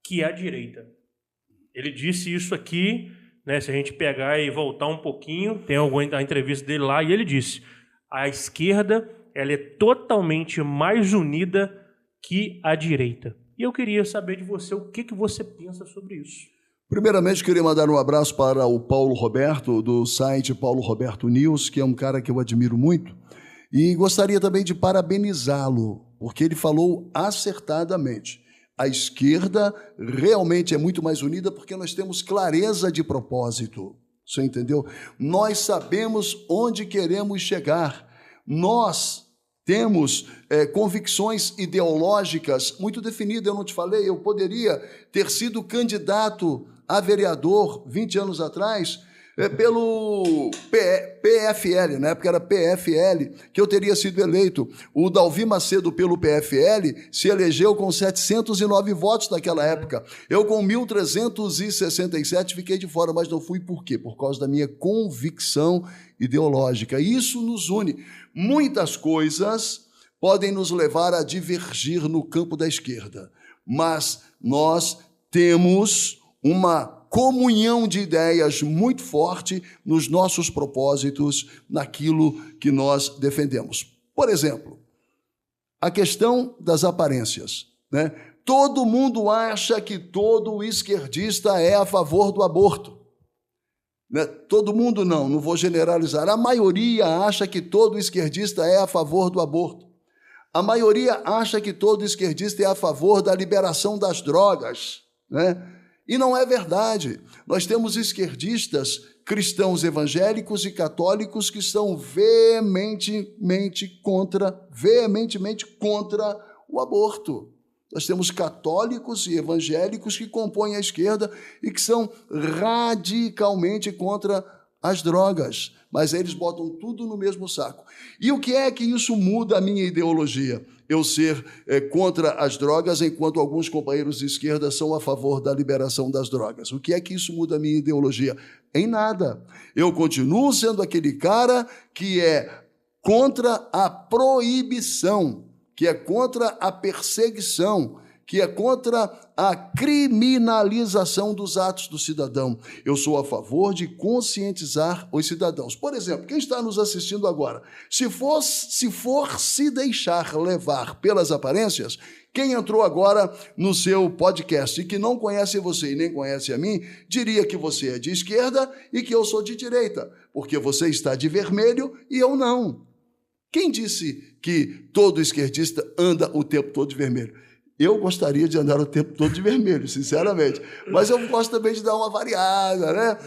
[SPEAKER 1] que a direita. Ele disse isso aqui, né, se a gente pegar e voltar um pouquinho, tem a entrevista dele lá, e ele disse, a esquerda ela é totalmente mais unida que a direita. E eu queria saber de você o que você pensa sobre isso.
[SPEAKER 2] Primeiramente, queria mandar um abraço para o Paulo Roberto, do site Paulo Roberto News, que é um cara que eu admiro muito. E gostaria também de parabenizá-lo, porque ele falou acertadamente. A esquerda realmente é muito mais unida porque nós temos clareza de propósito. Você entendeu? Nós sabemos onde queremos chegar. Nós temos convicções ideológicas muito definidas. Eu não te falei, eu poderia ter sido candidato a vereador 20 anos atrás pelo PFL, na época era PFL, que eu teria sido eleito. O Dalvi Macedo, pelo PFL, se elegeu com 709 votos naquela época. Eu, com 1.367, fiquei de fora, mas não fui por quê? Por causa da minha convicção ideológica. Isso nos une. Muitas coisas podem nos levar a divergir no campo da esquerda, mas nós temos uma comunhão de ideias muito forte nos nossos propósitos, naquilo que nós defendemos. Por exemplo, a questão das aparências, né? Todo mundo acha que todo esquerdista é a favor do aborto. Né? Todo mundo não vou generalizar. A maioria acha que todo esquerdista é a favor do aborto. A maioria acha que todo esquerdista é a favor da liberação das drogas, né? E não é verdade. Nós temos esquerdistas, cristãos evangélicos e católicos que são veementemente contra o aborto. Nós temos católicos e evangélicos que compõem a esquerda e que são radicalmente contra as drogas, mas eles botam tudo no mesmo saco. E o que é que isso muda a minha ideologia? Eu ser contra as drogas, enquanto alguns companheiros de esquerda são a favor da liberação das drogas. O que é que isso muda a minha ideologia? Em nada. Eu continuo sendo aquele cara que é contra a proibição, que é contra a perseguição, que é contra a criminalização dos atos do cidadão. Eu sou a favor de conscientizar os cidadãos. Por exemplo, quem está nos assistindo agora, se for se deixar levar pelas aparências, quem entrou agora no seu podcast e que não conhece você e nem conhece a mim, diria que você é de esquerda e que eu sou de direita, porque você está de vermelho e eu não. Quem disse que todo esquerdista anda o tempo todo de vermelho? Eu gostaria de andar o tempo todo de vermelho, sinceramente. Mas eu gosto também de dar uma variada, né?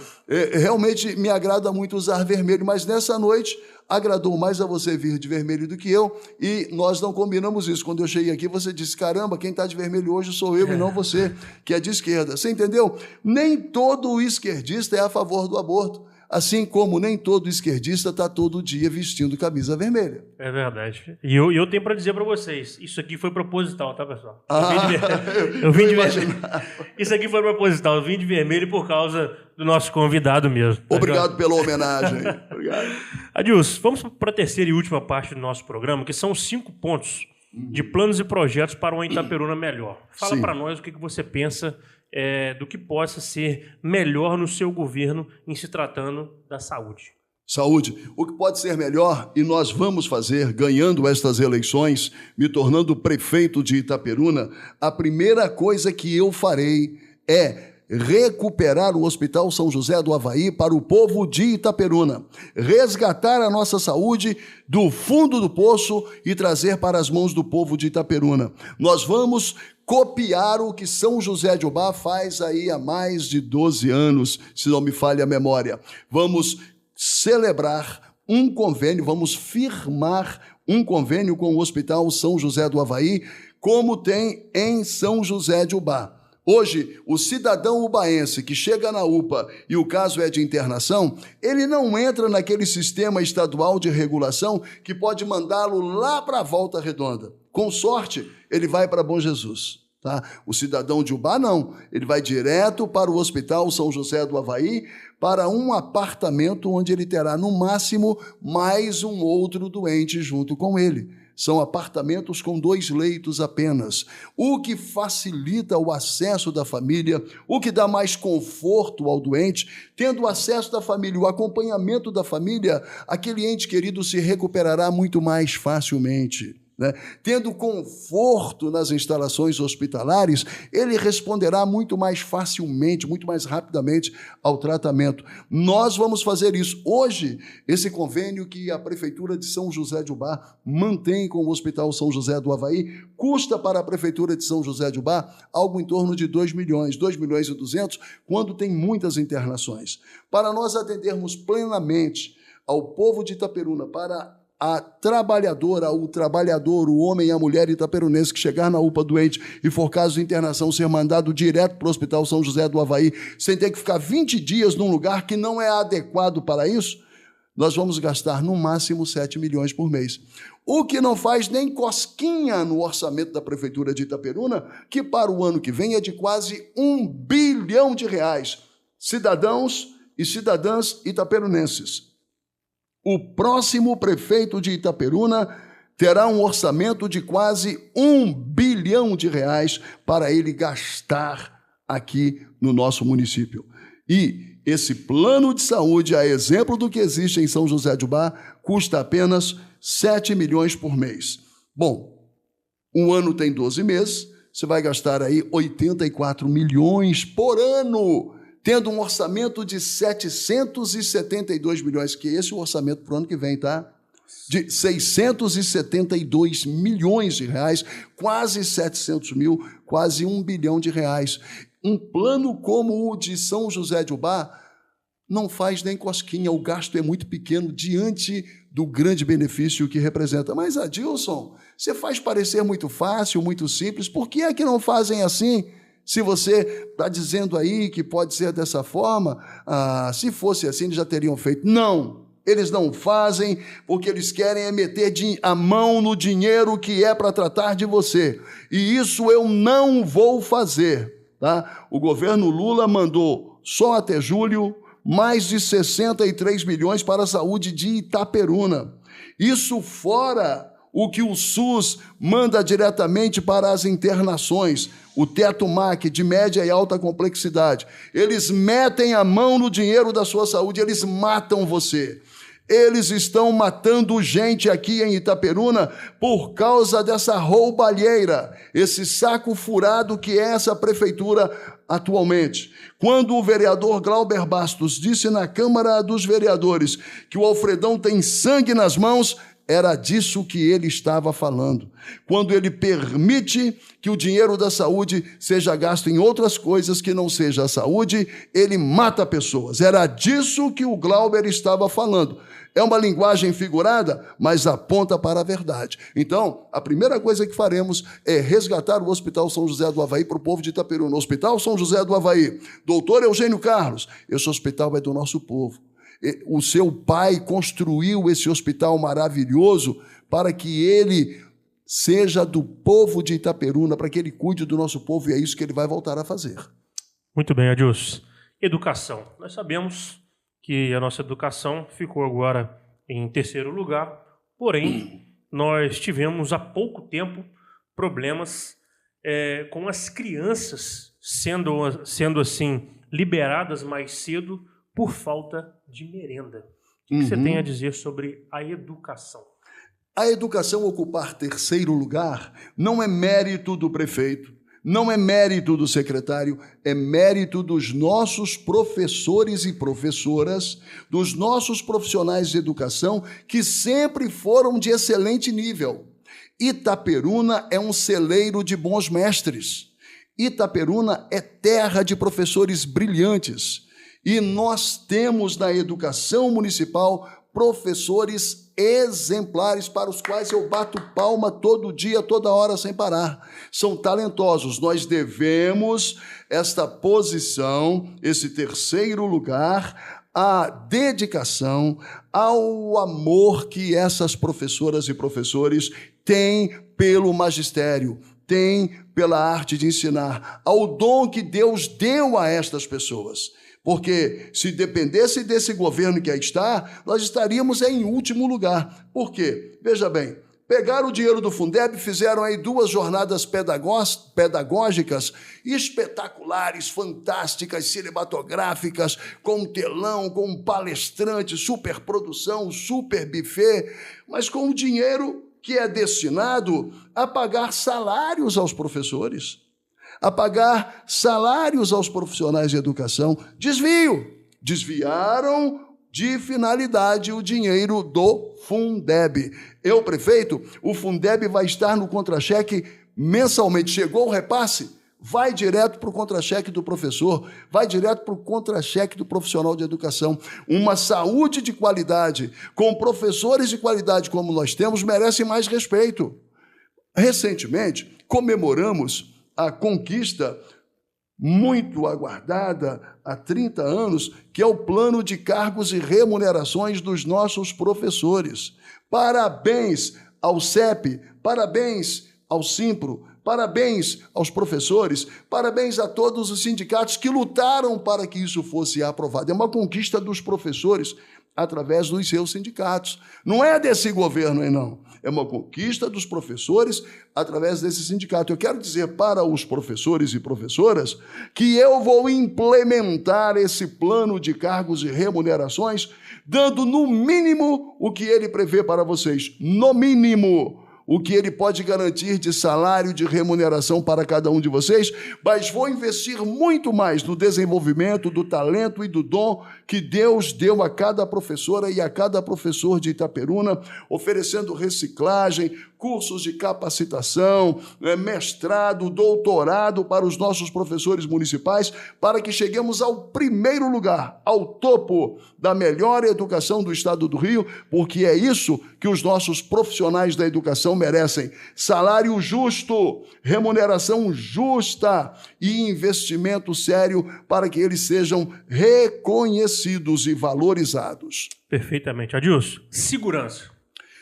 [SPEAKER 2] Realmente me agrada muito usar vermelho, mas nessa noite agradou mais a você vir de vermelho do que eu, e nós não combinamos isso. Quando eu cheguei aqui, você disse, caramba, quem está de vermelho hoje sou eu e não você, que é de esquerda. Você entendeu? Nem todo esquerdista é a favor do aborto. Assim como nem todo esquerdista está todo dia vestindo camisa vermelha.
[SPEAKER 1] É verdade. E eu tenho para dizer para vocês, isso aqui foi proposital, tá, pessoal? Eu vim de vermelho. Isso aqui foi proposital, eu vim de vermelho por causa do nosso convidado mesmo. Tá?
[SPEAKER 2] Obrigado pela homenagem. Obrigado.
[SPEAKER 1] Adilson, vamos para a terceira e última parte do nosso programa, que são 5 pontos de planos e projetos para uma Itaperuna melhor. Fala para nós o que você pensa do que possa ser melhor no seu governo em se tratando da saúde.
[SPEAKER 2] Saúde. O que pode ser melhor, e nós vamos fazer, ganhando estas eleições, me tornando prefeito de Itaperuna, a primeira coisa que eu farei é recuperar o Hospital São José do Avaí para o povo de Itaperuna, resgatar a nossa saúde do fundo do poço e trazer para as mãos do povo de Itaperuna. Nós vamos copiar o que São José de Ubá faz aí há mais de 12 anos, se não me falha a memória. Vamos celebrar um convênio, vamos firmar um convênio com o Hospital São José do Avaí, como tem em São José de Ubá. Hoje, o cidadão ubaense que chega na UPA e o caso é de internação, ele não entra naquele sistema estadual de regulação que pode mandá-lo lá para a Volta Redonda. Com sorte, ele vai para Bom Jesus. Tá? O cidadão de Ubá não, ele vai direto para o Hospital São José do Avaí, para um apartamento onde ele terá, no máximo, mais um outro doente junto com ele. São apartamentos com 2 leitos apenas, o que facilita o acesso da família, o que dá mais conforto ao doente. Tendo o acesso da família, o acompanhamento da família, aquele ente querido se recuperará muito mais facilmente. né, tendo conforto nas instalações hospitalares, ele responderá muito mais facilmente, muito mais rapidamente ao tratamento. Nós vamos fazer isso. Hoje, esse convênio que a Prefeitura de São José de Ubá mantém com o Hospital São José do Avaí, custa para a Prefeitura de São José de Ubá algo em torno de 2 milhões, 2 milhões e 200, quando tem muitas internações. Para nós atendermos plenamente ao povo de Itaperuna, para a trabalhadora, o trabalhador, o homem e a mulher itaperunense que chegar na UPA doente e for caso de internação, ser mandado direto para o Hospital São José do Avaí, sem ter que ficar 20 dias num lugar que não é adequado para isso, nós vamos gastar no máximo 7 milhões por mês. O que não faz nem cosquinha no orçamento da Prefeitura de Itaperuna, que para o ano que vem é de quase R$1 bilhão. Cidadãos e cidadãs itaperunenses. O próximo prefeito de Itaperuna terá um orçamento de quase R$1 bilhão para ele gastar aqui no nosso município. E esse plano de saúde, a exemplo do que existe em São José de Ubá, custa apenas 7 milhões por mês. Bom, um ano tem 12 meses, você vai gastar aí 84 milhões por ano, tendo um orçamento de 772 milhões, que esse é o orçamento para o ano que vem, tá? De 672 milhões de reais, quase 700 mil, quase R$1 bilhão. Um plano como o de São José de Ubá não faz nem cosquinha, o gasto é muito pequeno diante do grande benefício que representa. Mas, Adilson, você faz parecer muito fácil, muito simples, por que é que não fazem assim? Se você está dizendo aí que pode ser dessa forma, se fosse assim, eles já teriam feito. Não, eles não fazem porque eles querem meter a mão no dinheiro que é para tratar de você. E isso eu não vou fazer. Tá? O governo Lula mandou, só até julho, mais de 63 milhões para a saúde de Itaperuna. Isso fora o que o SUS manda diretamente para as internações, o teto MAC de média e alta complexidade. Eles metem a mão no dinheiro da sua saúde, eles matam você. Eles estão matando gente aqui em Itaperuna por causa dessa roubalheira, esse saco furado que é essa prefeitura atualmente. Quando o vereador Glauber Bastos disse na Câmara dos Vereadores que o Alfredão tem sangue nas mãos, era disso que ele estava falando. Quando ele permite que o dinheiro da saúde seja gasto em outras coisas que não seja a saúde, ele mata pessoas. Era disso que o Glauber estava falando. É uma linguagem figurada, mas aponta para a verdade. Então, a primeira coisa que faremos é resgatar o Hospital São José do Avaí para o povo de Itaperuna. Hospital São José do Avaí. Doutor Eugênio Carlos, esse hospital é do nosso povo. O seu pai construiu esse hospital maravilhoso para que ele seja do povo de Itaperuna, para que ele cuide do nosso povo, e é isso que ele vai voltar a fazer.
[SPEAKER 1] Muito bem, Adilson. Educação. Nós sabemos que a nossa educação ficou agora em terceiro lugar, porém, nós tivemos há pouco tempo problemas com as crianças sendo assim liberadas mais cedo por falta de merenda. O que você tem a dizer sobre a educação?
[SPEAKER 2] A educação ocupar terceiro lugar não é mérito do prefeito, não é mérito do secretário, é mérito dos nossos professores e professoras, dos nossos profissionais de educação, que sempre foram de excelente nível. Itaperuna é um celeiro de bons mestres. Itaperuna é terra de professores brilhantes. E nós temos na educação municipal professores exemplares para os quais eu bato palma todo dia, toda hora, sem parar. São talentosos. Nós devemos esta posição, esse terceiro lugar, à dedicação, ao amor que essas professoras e professores têm pelo magistério, têm pela arte de ensinar, ao dom que Deus deu a estas pessoas. Porque se dependesse desse governo que aí está, nós estaríamos em último lugar. Por quê? Veja bem, pegaram o dinheiro do Fundeb, fizeram aí 2 jornadas pedagógicas espetaculares, fantásticas, cinematográficas, com um telão, com um palestrante, super produção, super buffet, mas com o dinheiro que é destinado a pagar salários aos professores, a pagar salários aos profissionais de educação. Desviaram de finalidade o dinheiro do Fundeb. Prefeito, o Fundeb vai estar no contra-cheque mensalmente. Chegou o repasse? Vai direto para o contra-cheque do professor, vai direto para o contra-cheque do profissional de educação. Uma saúde de qualidade, com professores de qualidade como nós temos, merece mais respeito. Recentemente, comemoramos a conquista muito aguardada há 30 anos, que é o plano de cargos e remunerações dos nossos professores. Parabéns ao CEP, parabéns ao Simpro, parabéns aos professores, parabéns a todos os sindicatos que lutaram para que isso fosse aprovado. É uma conquista dos professores através dos seus sindicatos. Não é desse governo, não. É uma conquista dos professores através desse sindicato. Eu quero dizer para os professores e professoras que eu vou implementar esse plano de cargos e remunerações, dando no mínimo o que ele prevê para vocês. No mínimo o que ele pode garantir de salário, de remuneração para cada um de vocês, mas vou investir muito mais no desenvolvimento do talento e do dom que Deus deu a cada professora e a cada professor de Itaperuna, oferecendo reciclagem, cursos de capacitação, mestrado, doutorado para os nossos professores municipais, para que cheguemos ao primeiro lugar, ao topo da melhor educação do estado do Rio, porque é isso que os nossos profissionais da educação merecem: salário justo, remuneração justa e investimento sério para que eles sejam reconhecidos e valorizados.
[SPEAKER 1] Perfeitamente. Adilson, segurança.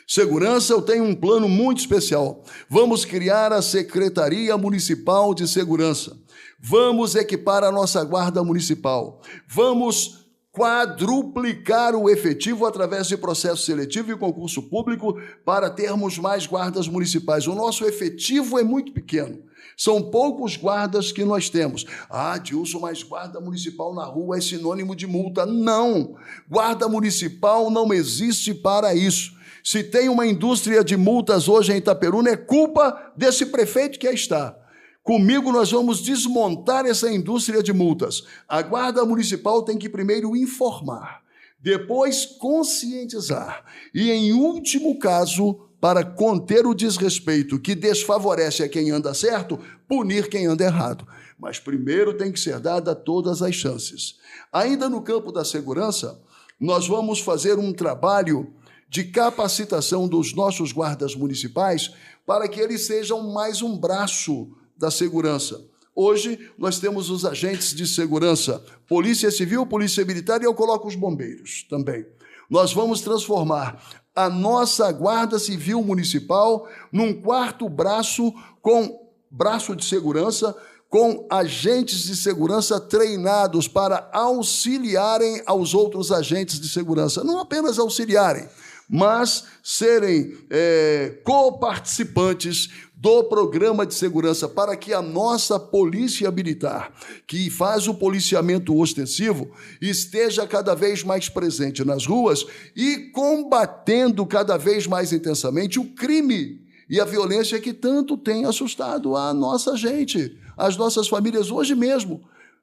[SPEAKER 2] Segurança, eu tenho um plano muito especial. Vamos criar a Secretaria Municipal de Segurança. Vamos equipar a nossa Guarda Municipal. Vamos quadruplicar o efetivo através de processo seletivo e concurso público para termos mais guardas municipais. O nosso efetivo é muito pequeno. São poucos guardas que nós temos. Adilson, mas guarda municipal na rua é sinônimo de multa. Não! Guarda municipal não existe para isso. Se tem uma indústria de multas hoje em Itaperuna, é culpa desse prefeito que aí está. Comigo nós vamos desmontar essa indústria de multas. A Guarda Municipal tem que primeiro informar, depois conscientizar e, em último caso, para conter o desrespeito que desfavorece a quem anda certo, punir quem anda errado. Mas primeiro tem que ser dada todas as chances. Ainda no campo da segurança, nós vamos fazer um trabalho de capacitação dos nossos guardas municipais para que eles sejam mais um braço da segurança. Hoje, nós temos os agentes de segurança, Polícia Civil, Polícia Militar, e eu coloco os bombeiros também. Nós vamos transformar a nossa Guarda Civil Municipal num quarto braço de segurança, com agentes de segurança treinados para auxiliarem aos outros agentes de segurança. Não apenas auxiliarem, mas serem coparticipantes do programa de segurança, para que a nossa polícia militar, que faz o policiamento ostensivo, esteja cada vez mais presente nas ruas e combatendo cada vez mais intensamente o crime e a violência que tanto tem assustado a nossa gente, as nossas famílias. Hoje mesmo,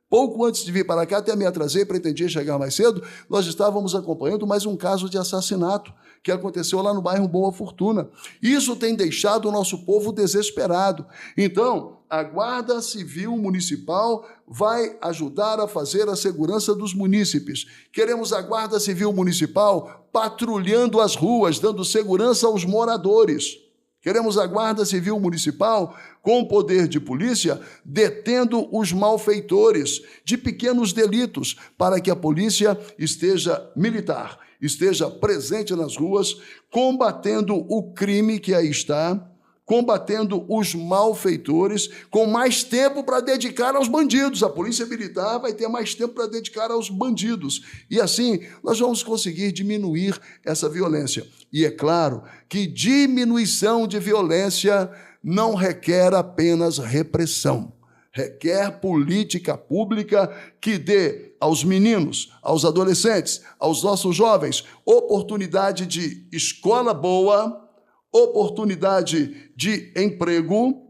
[SPEAKER 2] pouco antes de vir para cá, até me atrasei, pretendia chegar mais cedo, nós estávamos acompanhando mais um caso de assassinato que aconteceu lá no bairro Boa Fortuna. Isso tem deixado o nosso povo desesperado. Então, a Guarda Civil Municipal vai ajudar a fazer a segurança dos munícipes. Queremos a Guarda Civil Municipal patrulhando as ruas, dando segurança aos moradores. Queremos a Guarda Civil Municipal com poder de polícia, detendo os malfeitores de pequenos delitos, para que a polícia militar esteja presente nas ruas, combatendo o crime que aí está, combatendo os malfeitores, com mais tempo para dedicar aos bandidos. A polícia militar vai ter mais tempo para dedicar aos bandidos. E assim, nós vamos conseguir diminuir essa violência. E é claro que diminuição de violência não requer apenas repressão. Requer política pública que dê aos meninos, aos adolescentes, aos nossos jovens, oportunidade de escola boa, oportunidade de emprego,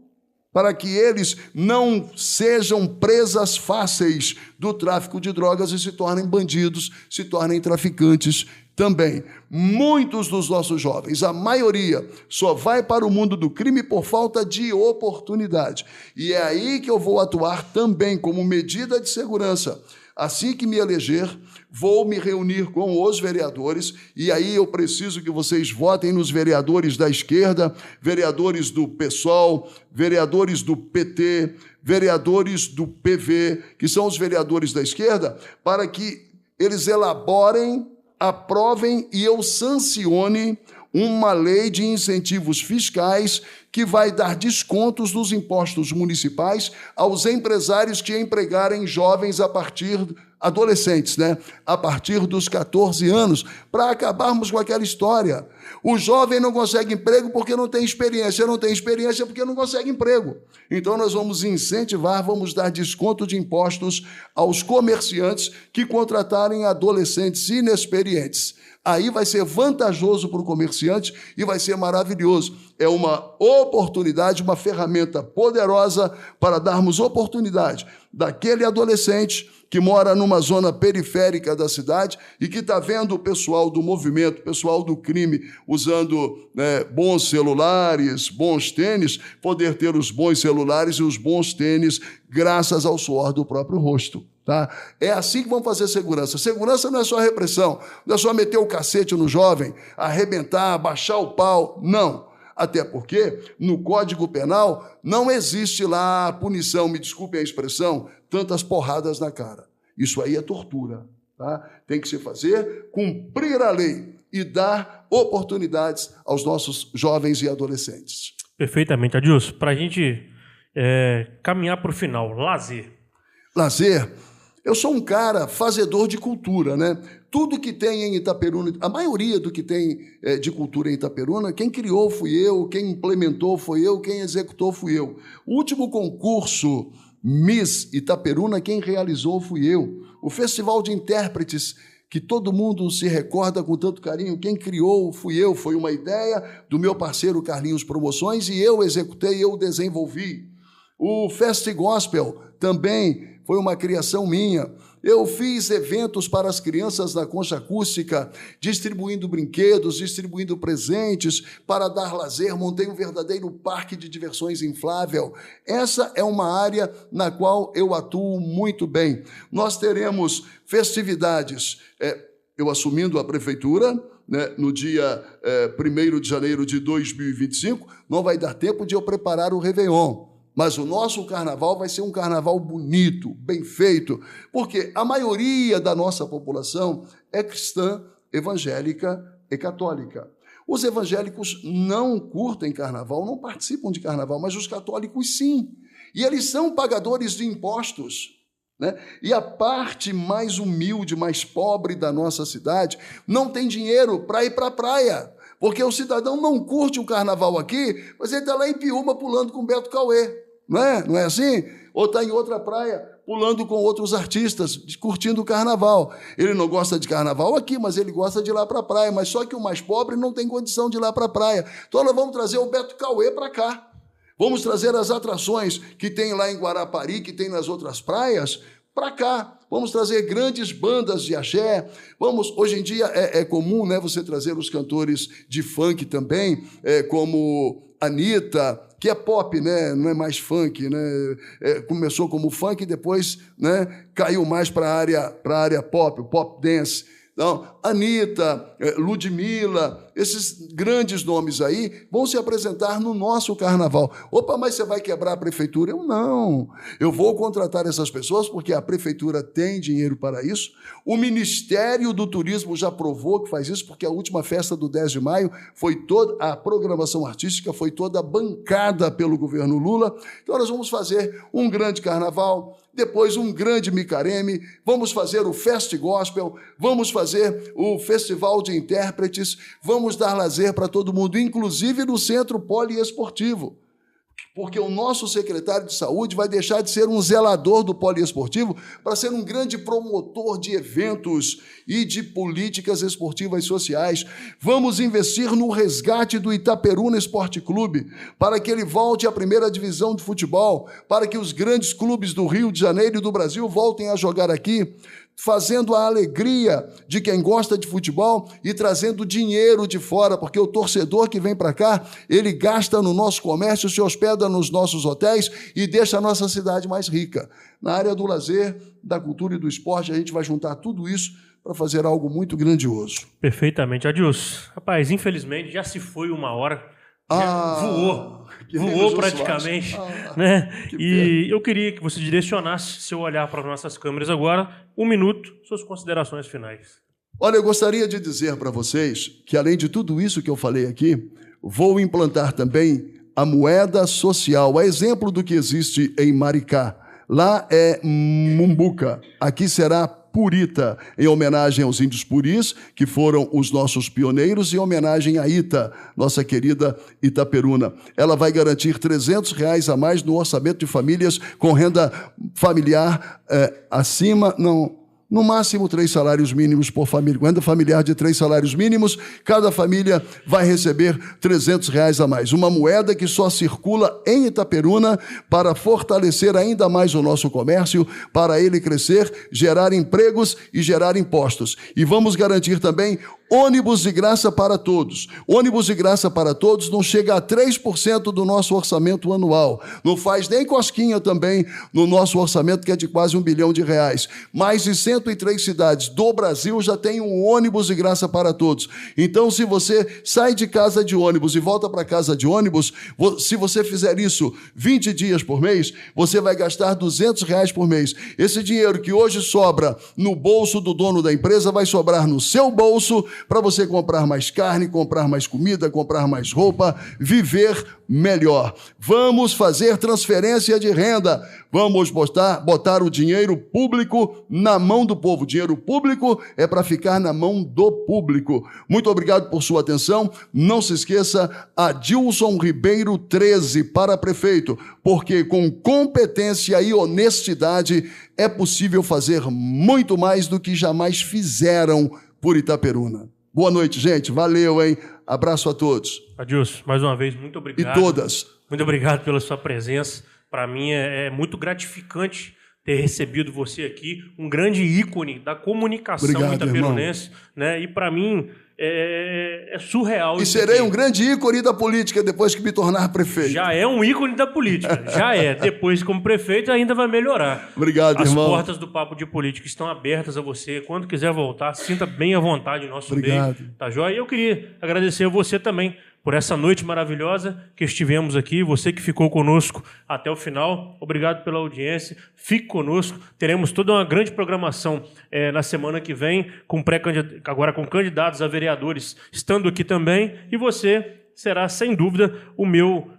[SPEAKER 2] para que eles não sejam presas fáceis do tráfico de drogas e se tornem bandidos, se tornem traficantes também. Muitos dos nossos jovens, a maioria, só vai para o mundo do crime por falta de oportunidade. E é aí que eu vou atuar também como medida de segurança. Assim que me eleger, vou me reunir com os vereadores, e aí eu preciso que vocês votem nos vereadores da esquerda, vereadores do PSOL, vereadores do PT, vereadores do PV, que são os vereadores da esquerda, para que eles elaborem, aprovem e eu sancione uma lei de incentivos fiscais que vai dar descontos dos impostos municipais aos empresários que empregarem jovens adolescentes, né? A partir dos 14 anos, para acabarmos com aquela história. O jovem não consegue emprego porque não tem experiência, não tem experiência porque não consegue emprego. Então, nós vamos incentivar, vamos dar desconto de impostos aos comerciantes que contratarem adolescentes inexperientes. Aí vai ser vantajoso para o comerciante e vai ser maravilhoso. É uma oportunidade, uma ferramenta poderosa para darmos oportunidade daquele adolescente que mora numa zona periférica da cidade e que está vendo o pessoal do movimento, o pessoal do crime, usando bons celulares, bons tênis, poder ter os bons celulares e os bons tênis graças ao suor do próprio rosto. Tá? É assim que vamos fazer segurança. Segurança não é só repressão, não é só meter o cacete no jovem, arrebentar, baixar o pau, não. Até porque no Código Penal não existe lá a punição, me desculpem a expressão, tantas porradas na cara. Isso aí é tortura. Tá? Tem que se fazer, cumprir a lei e dar oportunidades aos nossos jovens e adolescentes.
[SPEAKER 1] Perfeitamente, Adilson. Para a gente caminhar para o final, lazer.
[SPEAKER 2] Lazer. Eu sou um cara fazedor de cultura, né? Tudo que tem em Itaperuna, a maioria do que tem de cultura em Itaperuna, quem criou fui eu, quem implementou foi eu, quem executou fui eu. O último concurso Miss Itaperuna, quem realizou fui eu. O Festival de Intérpretes, que todo mundo se recorda com tanto carinho, quem criou fui eu. Foi uma ideia do meu parceiro Carlinhos Promoções e eu executei, eu desenvolvi. O Fest Gospel também foi uma criação minha. Eu fiz eventos para as crianças na Concha Acústica, distribuindo brinquedos, distribuindo presentes para dar lazer, montei um verdadeiro parque de diversões inflável. Essa é uma área na qual eu atuo muito bem. Nós teremos festividades, eu assumindo a prefeitura, né, no dia 1º de janeiro de 2025, não vai dar tempo de eu preparar o Réveillon. Mas o nosso carnaval vai ser um carnaval bonito, bem feito, porque a maioria da nossa população é cristã, evangélica e católica. Os evangélicos não curtem carnaval, não participam de carnaval, mas os católicos sim. E eles são pagadores de impostos, né? E a parte mais humilde, mais pobre da nossa cidade não tem dinheiro para ir para a praia, porque o cidadão não curte o carnaval aqui, mas ele está lá em Piúma pulando com Beto Cauê, não é? Não é assim? Ou está em outra praia pulando com outros artistas, curtindo o carnaval. Ele não gosta de carnaval aqui, mas ele gosta de ir lá para a praia, mas só que o mais pobre não tem condição de ir lá para a praia. Então nós vamos trazer o Beto Cauê para cá. Vamos trazer as atrações que tem lá em Guarapari, que tem nas outras praias, para cá. Vamos trazer grandes bandas de axé. Hoje em dia é comum, né, você trazer os cantores de funk também, como Anitta, que é pop, né, não é mais funk, né? Começou como funk e depois, né, caiu mais para a área pop, o pop dance. Então, Anitta, Ludmilla, esses grandes nomes aí vão se apresentar no nosso carnaval. Opa, mas você vai quebrar a prefeitura? Eu não. Eu vou contratar essas pessoas porque a prefeitura tem dinheiro para isso. O Ministério do Turismo já provou que faz isso, porque a última festa do 10 de maio a programação artística foi toda bancada pelo governo Lula. Então, nós vamos fazer um grande carnaval, depois um grande micareme, vamos fazer o Fest Gospel, vamos fazer o Festival de Intérpretes, vamos dar lazer para todo mundo, inclusive no Centro Poliesportivo. Porque o nosso secretário de saúde vai deixar de ser um zelador do poliesportivo para ser um grande promotor de eventos e de políticas esportivas sociais. Vamos investir no resgate do Itaperuna Esporte Clube, para que ele volte à primeira divisão de futebol, para que os grandes clubes do Rio de Janeiro e do Brasil voltem a jogar aqui, fazendo a alegria de quem gosta de futebol e trazendo dinheiro de fora, porque o torcedor que vem para cá, ele gasta no nosso comércio, se hospeda nos nossos hotéis e deixa a nossa cidade mais rica. Na área do lazer, da cultura e do esporte, a gente vai juntar tudo isso para fazer algo muito grandioso.
[SPEAKER 1] Perfeitamente. Adilson, rapaz, infelizmente já se foi 1 hora, voou praticamente, né? E eu queria que você direcionasse seu olhar para as nossas câmeras agora, 1 minuto, suas considerações finais.
[SPEAKER 2] Olha, eu gostaria de dizer para vocês que, além de tudo isso que eu falei aqui, vou implantar também a moeda social, a exemplo do que existe em Maricá. Lá é Mumbuca, aqui será Purita, em homenagem aos índios puris, que foram os nossos pioneiros, e em homenagem à Ita, nossa querida Itaperuna. Ela vai garantir R$300 a mais no orçamento de famílias com renda familiar no máximo 3 salários mínimos por família. Com renda familiar de 3 salários mínimos, cada família vai receber R$300 a mais. Uma moeda que só circula em Itaperuna para fortalecer ainda mais o nosso comércio, para ele crescer, gerar empregos e gerar impostos. E vamos garantir também ônibus de graça para todos. Ônibus de graça para todos não chega a 3% do nosso orçamento anual. Não faz nem cosquinha também no nosso orçamento, que é de quase R$1 bilhão. Mais de 103 cidades do Brasil já tem um ônibus de graça para todos. Então, se você sai de casa de ônibus e volta para casa de ônibus, se você fizer isso 20 dias por mês, você vai gastar R$200 por mês. Esse dinheiro que hoje sobra no bolso do dono da empresa vai sobrar no seu bolso, para você comprar mais carne, comprar mais comida, comprar mais roupa, viver melhor. Vamos fazer transferência de renda. Vamos botar o dinheiro público na mão do povo. O dinheiro público é para ficar na mão do público. Muito obrigado por sua atenção. Não se esqueça, Adilson Ribeiro 13 para prefeito, porque com competência e honestidade é possível fazer muito mais do que jamais fizeram por Itaperuna. Boa noite, gente. Valeu, hein? Abraço a todos.
[SPEAKER 1] Adilson, mais uma vez, muito obrigado.
[SPEAKER 2] E todas.
[SPEAKER 1] Muito obrigado pela sua presença. Para mim é muito gratificante ter recebido você aqui, um grande ícone da comunicação itaperunense, né? E para mim é surreal.
[SPEAKER 2] E serei um grande ícone da política depois que me tornar prefeito.
[SPEAKER 1] Já é um ícone da política, já é. Depois, como prefeito, ainda vai melhorar.
[SPEAKER 2] Obrigado, irmão.
[SPEAKER 1] As portas do Papo de Política estão abertas a você. Quando quiser voltar, sinta bem à vontade em nosso meio. Tá joia? E eu queria agradecer a você também por essa noite maravilhosa que estivemos aqui. Você que ficou conosco até o final, obrigado pela audiência. Fique conosco. Teremos toda uma grande programação na semana que vem, agora com candidatos a vereadores estando aqui também. E você será, sem dúvida, o meu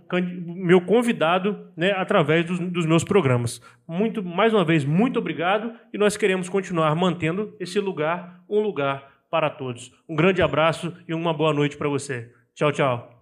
[SPEAKER 1] convidado, né, através dos meus programas. Mais uma vez, muito obrigado. E nós queremos continuar mantendo esse lugar, um lugar para todos. Um grande abraço e uma boa noite para você. Tchau, tchau.